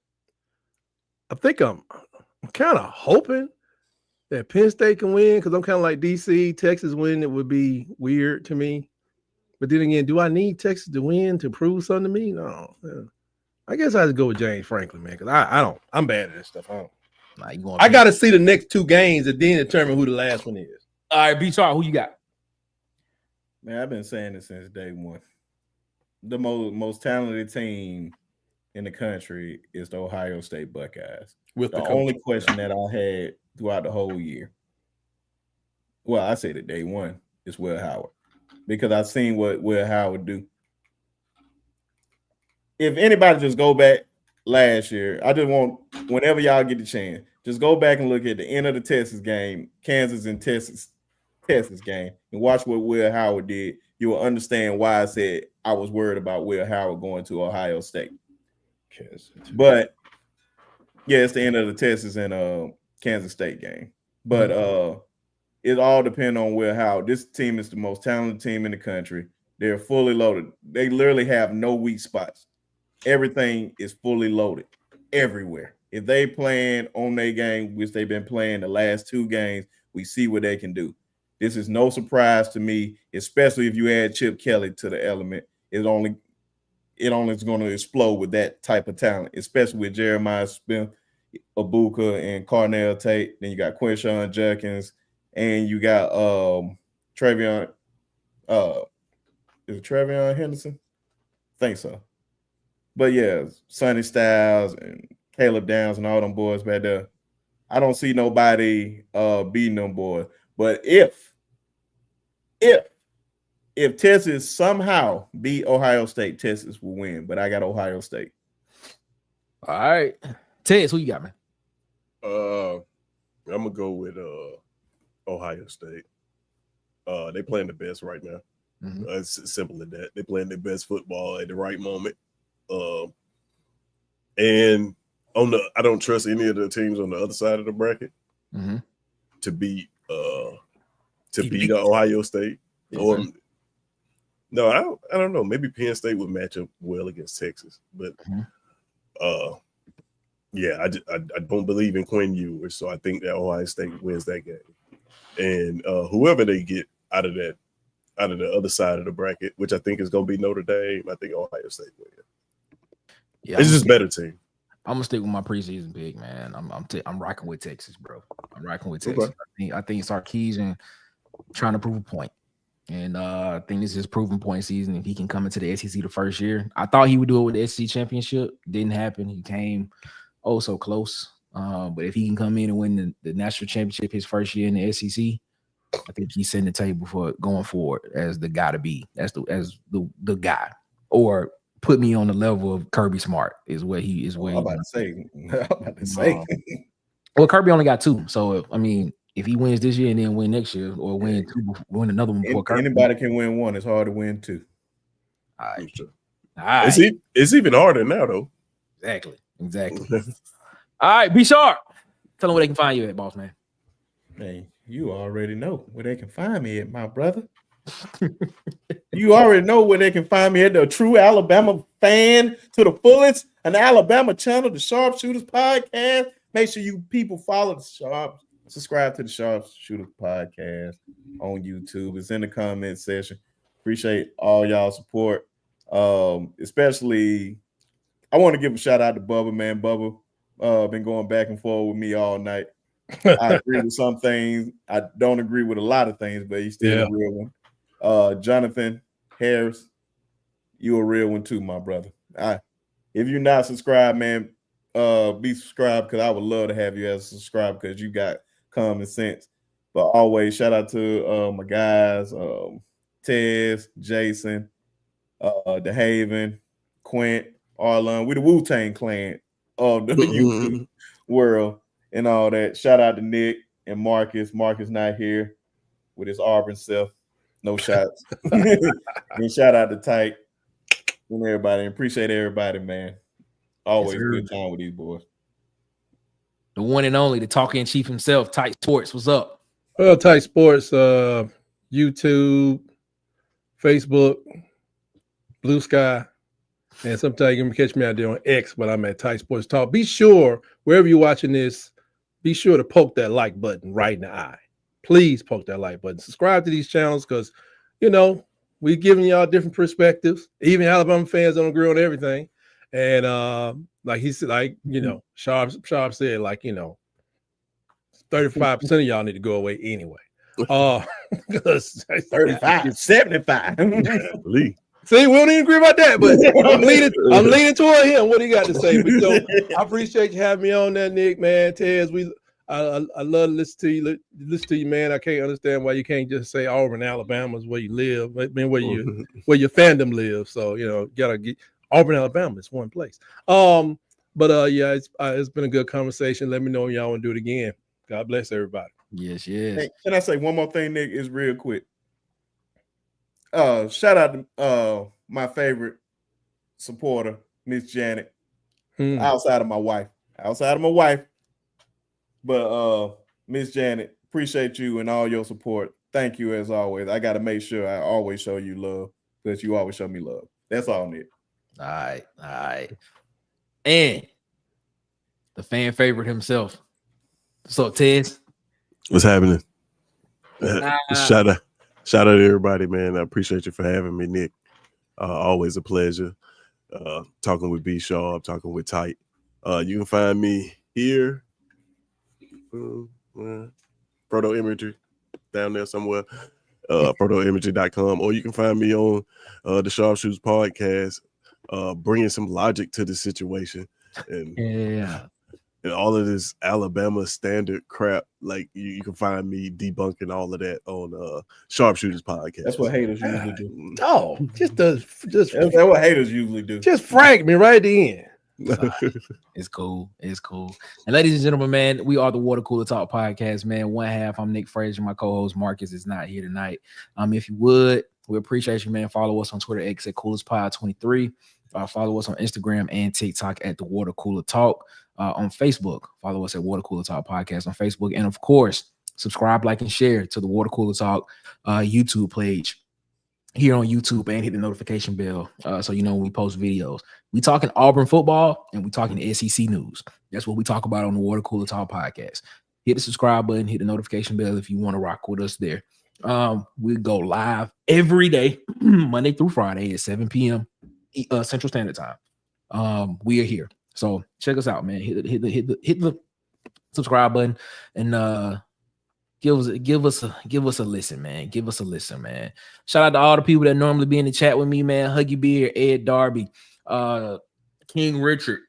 I think I'm kind of hoping that Penn State can win because I'm kind of like DC. Texas win, it would be weird to me. But then again, do I need Texas to win to prove something to me? No. I guess I have to go with James Franklin, man, because I don't. I'm bad at this stuff. I got to see the next two games and then determine who the last one is. All right, B-Char, who you got? Man, I've been saying this since day one. The most talented team in the country is the Ohio State Buckeyes. With the only question that I had throughout the whole year, well, I said it day one, is Will Howard. Because I've seen what Will Howard do. If anybody just go back last year, I just want, whenever y'all get the chance, just go back and look at the end of the Texas game, Kansas and Texas game, and watch what Will Howard did. You will understand why I said I was worried about Will Howard going to Ohio State. But yeah, it's the end of the Texas and Kansas State game. But it all depends on Will Howard. This team is the most talented team in the country. They're fully loaded. They literally have no weak spots. Everything is fully loaded everywhere. If they playing on their game, which they've been playing the last two games, we see what they can do. This is no surprise to me, especially if you add Chip Kelly to the element. It only is going to explode with that type of talent, especially with Jeremiah Smith, Ibuka, and Cornell Tate. Then you got Quinshon Judkins. And you got Travion. Is it Travion Henderson? I think so. But yeah, Sonny Styles and Caleb Downs and all them boys back there. I don't see nobody beating them boys. But if Texas somehow beat Ohio State, Texas will win. But I got Ohio State. All right. Tez, who you got, man? I'm gonna go with Ohio State. They playing the best right now. Mm-hmm. It's simple as that. They playing their best football at the right moment. And I don't trust any of the teams on the other side of the bracket to beat Ohio State. Or no, I don't know. Maybe Penn State would match up well against Texas, but yeah, I don't believe in Quinn Ewers, so I think that Ohio State wins that game. And whoever they get out of the other side of the bracket, which I think is going to be Notre Dame, I think Ohio State wins. Yeah, it's just better team. I'm gonna stick with my preseason pick, man. I'm rocking with Texas, bro. I'm rocking with Texas. Okay. I think Sarkisian trying to prove a point, and I think this is proven point season. If he can come into the SEC the first year, I thought he would do it with the SEC championship. Didn't happen. He came so close. But if he can come in and win the national championship his first year in the SEC, I think he's setting the table for going forward as the guy to be, as the guy, or put me on the level of Kirby Smart is what he is. What I'm about to say. Well, Kirby only got two, so I mean, if he wins this year and then win next year, or win win another one before Kirk. Anybody can win one. It's hard to win two. All right. Sure. All right. It's even harder now, though. Exactly. All right, be sharp. Tell them where they can find you at, boss man. Man, you already know where they can find me at, my brother. You already know where they can find me at. The True Alabama Fan to the fullest, an Alabama channel, the Sharpshooters Podcast. Make sure you people follow the subscribe to the Sharpshooters Podcast on YouTube. It's in the comment section. Appreciate all y'all support. Especially, I want to give a shout out to Bubba, man. Bubba been going back and forth with me all night. I agree with some things. I don't agree with a lot of things, but he's still a real one. Jonathan Harris, you a real one too, my brother. If you're not subscribed, man, be subscribed, because I would love to have you as a subscriber, because you got common sense. But always shout out to my guys, Tez, Jason, the Haven, Quint, Arlon. We the Wu-Tang clan of the YouTube world and all that. Shout out to Nick and Marcus. Marcus not here with his Auburn self. No shots. And shout out to Tyke and everybody. Appreciate everybody, man. Always good time with these boys. The one and only, the talking chief himself, Tyke Sports. What's up? Well, Tyke Sports, YouTube, Facebook, Blue Sky, and sometimes you can catch me out there on X, but I'm at Tyke Sports Talk. Be sure, wherever you're watching this, be sure to poke that like button right in the eye. Please poke that like button. Subscribe to these channels, because, you know, we're giving y'all different perspectives. Even Alabama fans don't agree on everything. And like he said, like, you know, Sharp said, like, you know, 35% of y'all need to go away anyway. 35, 75. See, we don't even agree about that, but I'm leaning toward him. What he got to say? But so, I appreciate you having me on there, Nick, man. Tez, I love to listen to you, man. I can't understand why you can't just say Auburn, Alabama is where you live. I mean, where your fandom lives. So, you know, gotta get Auburn, Alabama is one place. But yeah, it's been a good conversation. Let me know if y'all want to do it again. God bless everybody. Yes. Hey, can I say one more thing, Nick? Is real quick. Shout out to my favorite supporter, Miss Janet. Outside of my wife. But Miss Janet, appreciate you and all your support. Thank you as always. I got to make sure I always show you love, because you always show me love. That's all, Nick. All right. And the fan favorite himself. What's up, Tez? What's happening? Shout out to everybody, man. I appreciate you for having me, Nick. Always a pleasure. Talking with B Sharp, talking with Tyke. You can find me here. Proto Imagery down there somewhere. Protoimagery.com, or you can find me on the Sharpshooters Podcast, bringing some logic to the situation and all of this Alabama standard crap. Like you can find me debunking all of that on Sharpshooters Podcast. That's what haters usually do. Oh, that's what haters usually do. Just frank me right at the end. It's cool. And ladies and gentlemen, man, we are the Water Cooler Talk Podcast, man. One half, I'm Nick Frazier. My co-host Marcus is not here tonight. If you would, we appreciate you, man. Follow us on Twitter X at CoolersPod23. Follow us on Instagram and TikTok at the Water Cooler Talk. On Facebook, follow us at Water Cooler Talk Podcast on Facebook, and of course, subscribe, like, and share to the Water Cooler Talk YouTube page here on YouTube, and hit the notification bell so you know when we post videos. We talking Auburn football and we talking SEC news. That's what we talk about on the Water Cooler Talk Podcast. Hit the subscribe button, hit the notification bell if you want to rock with us there. We go live every day, Monday through Friday at 7 p.m. Central Standard Time. We are here, so check us out, man. Hit the subscribe button and give us a listen, man. Give us a listen, man. Shout out to all the people that normally be in the chat with me, man. Huggy Beard, Ed Darby, King Richard,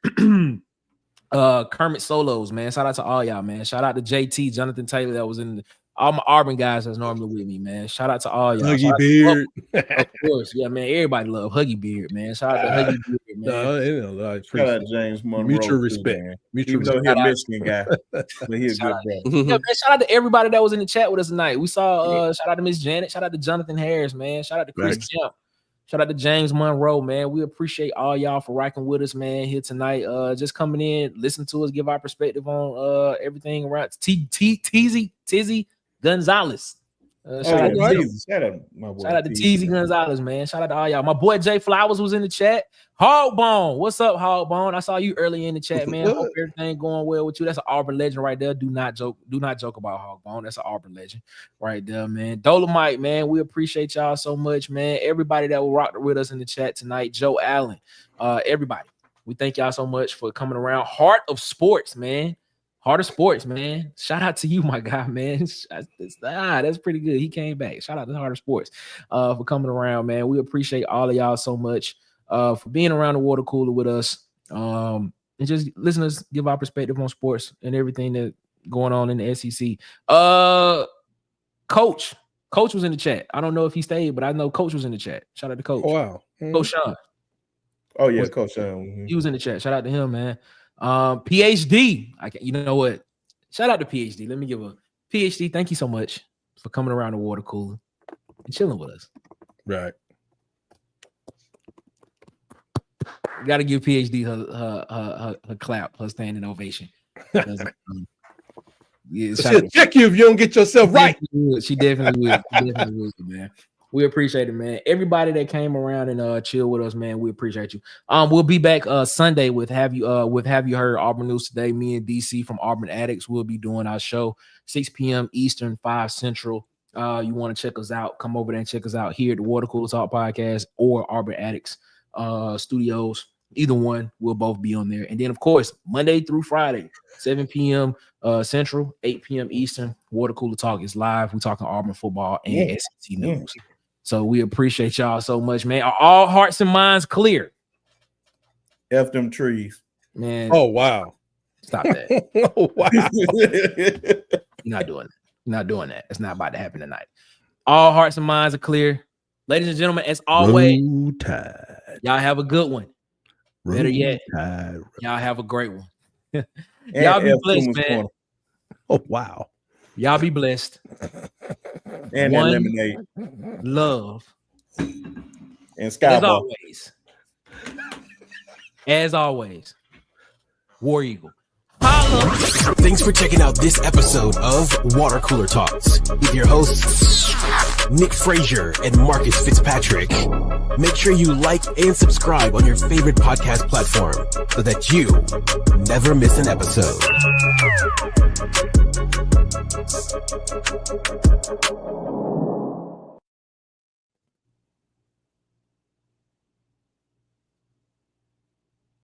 Kermit Solos, man. Shout out to all y'all, man. Shout out to JT, Jonathan Taylor, that was in all my Auburn guys that's normally with me, man. Shout out to all y'all. Huggy Shout out to- Beard. of course, yeah, man. Everybody love Huggy Beard, man. Shout out to Huggy Beard, man. No, you know, I Shout appreciate out James Monroe. mutual too, respect. man. Mutual Even though respect. he's a Michigan guy, but he's a Shout good out. brother. Yeah, man, shout out to everybody that was in the chat with us tonight. We saw shout out to Miss Janet, shout out to Jonathan Harris, man. Shout out to Chris Thanks. Kemp. Shout out to James Monroe, man. We appreciate all y'all for rocking with us, man, here tonight. Just coming in, listen to us, give our perspective on everything around Tizzy Gonzalez. Shout out to right. Tizzy. Shout out, my boy. Shout out to Tizzy Gonzalez, man. Shout out to all y'all. My boy Jay Flowers was in the chat. Hogbone, what's up, Hogbone? I saw you early in the chat, man. Hope everything going well with you. That's an Auburn legend right there. Do not joke about Hogbone. That's an Auburn legend right there, man. Dolomite, man. We appreciate y'all so much, man. Everybody that will rock with us in the chat tonight. Joe Allen, everybody. We thank y'all so much for coming around. Heart of Sports, man. Heart of Sports, man. Shout out to you, my guy, man. That's pretty good. He came back. Shout out to Heart of Sports for coming around, man. We appreciate all of y'all so much for being around the water cooler with us. And just listen to us give our perspective on sports and everything that's going on in the SEC. Coach was in the chat. I don't know if he stayed, but I know Coach was in the chat. Shout out to Coach. Oh, wow. Coach Sean. Oh yeah, Coach Sean. He was in the chat. Shout out to him, man. PhD. You know what? Shout out to PhD. Let me give a PhD. Thank you so much for coming around the water cooler and chilling with us. Right. Got to give PhD her clap, her standing ovation. Yeah, She'll check you if you don't get yourself right. She definitely will. She definitely will, man. We appreciate it, man. Everybody that came around and chill with us, man. We appreciate you. We'll be back Sunday with Have You Heard Auburn News Today. Me and DC from Auburn Addicts will be doing our show 6 p.m. Eastern, 5 Central. You want to check us out? Come over there and check us out here at the Water Cooler Talk Podcast or Auburn Addicts Studios. Either one, we'll both be on there. And then, of course, Monday through Friday, 7 p.m. Central, 8 p.m. Eastern. Water Cooler Talk is live. We're talking Auburn football and SEC news. So we appreciate y'all so much, man. Are all hearts and minds clear? F them trees. Man. Oh, wow. Stop that. Oh, wow. You're not doing it. You're not doing that. It's not about to happen tonight. All hearts and minds are clear. Ladies and gentlemen, as always, y'all have a good one. Better yet, y'all have a great one. Y'all be blessed, man. Oh, wow. Y'all be blessed. And that lemonade. Love. And Skybar. As always, War Eagle. Holla. Thanks for checking out this episode of Water Cooler Talks with your hosts, Nick Frazier and Marcus Fitzpatrick. Make sure you like and subscribe on your favorite podcast platform so that you never miss an episode.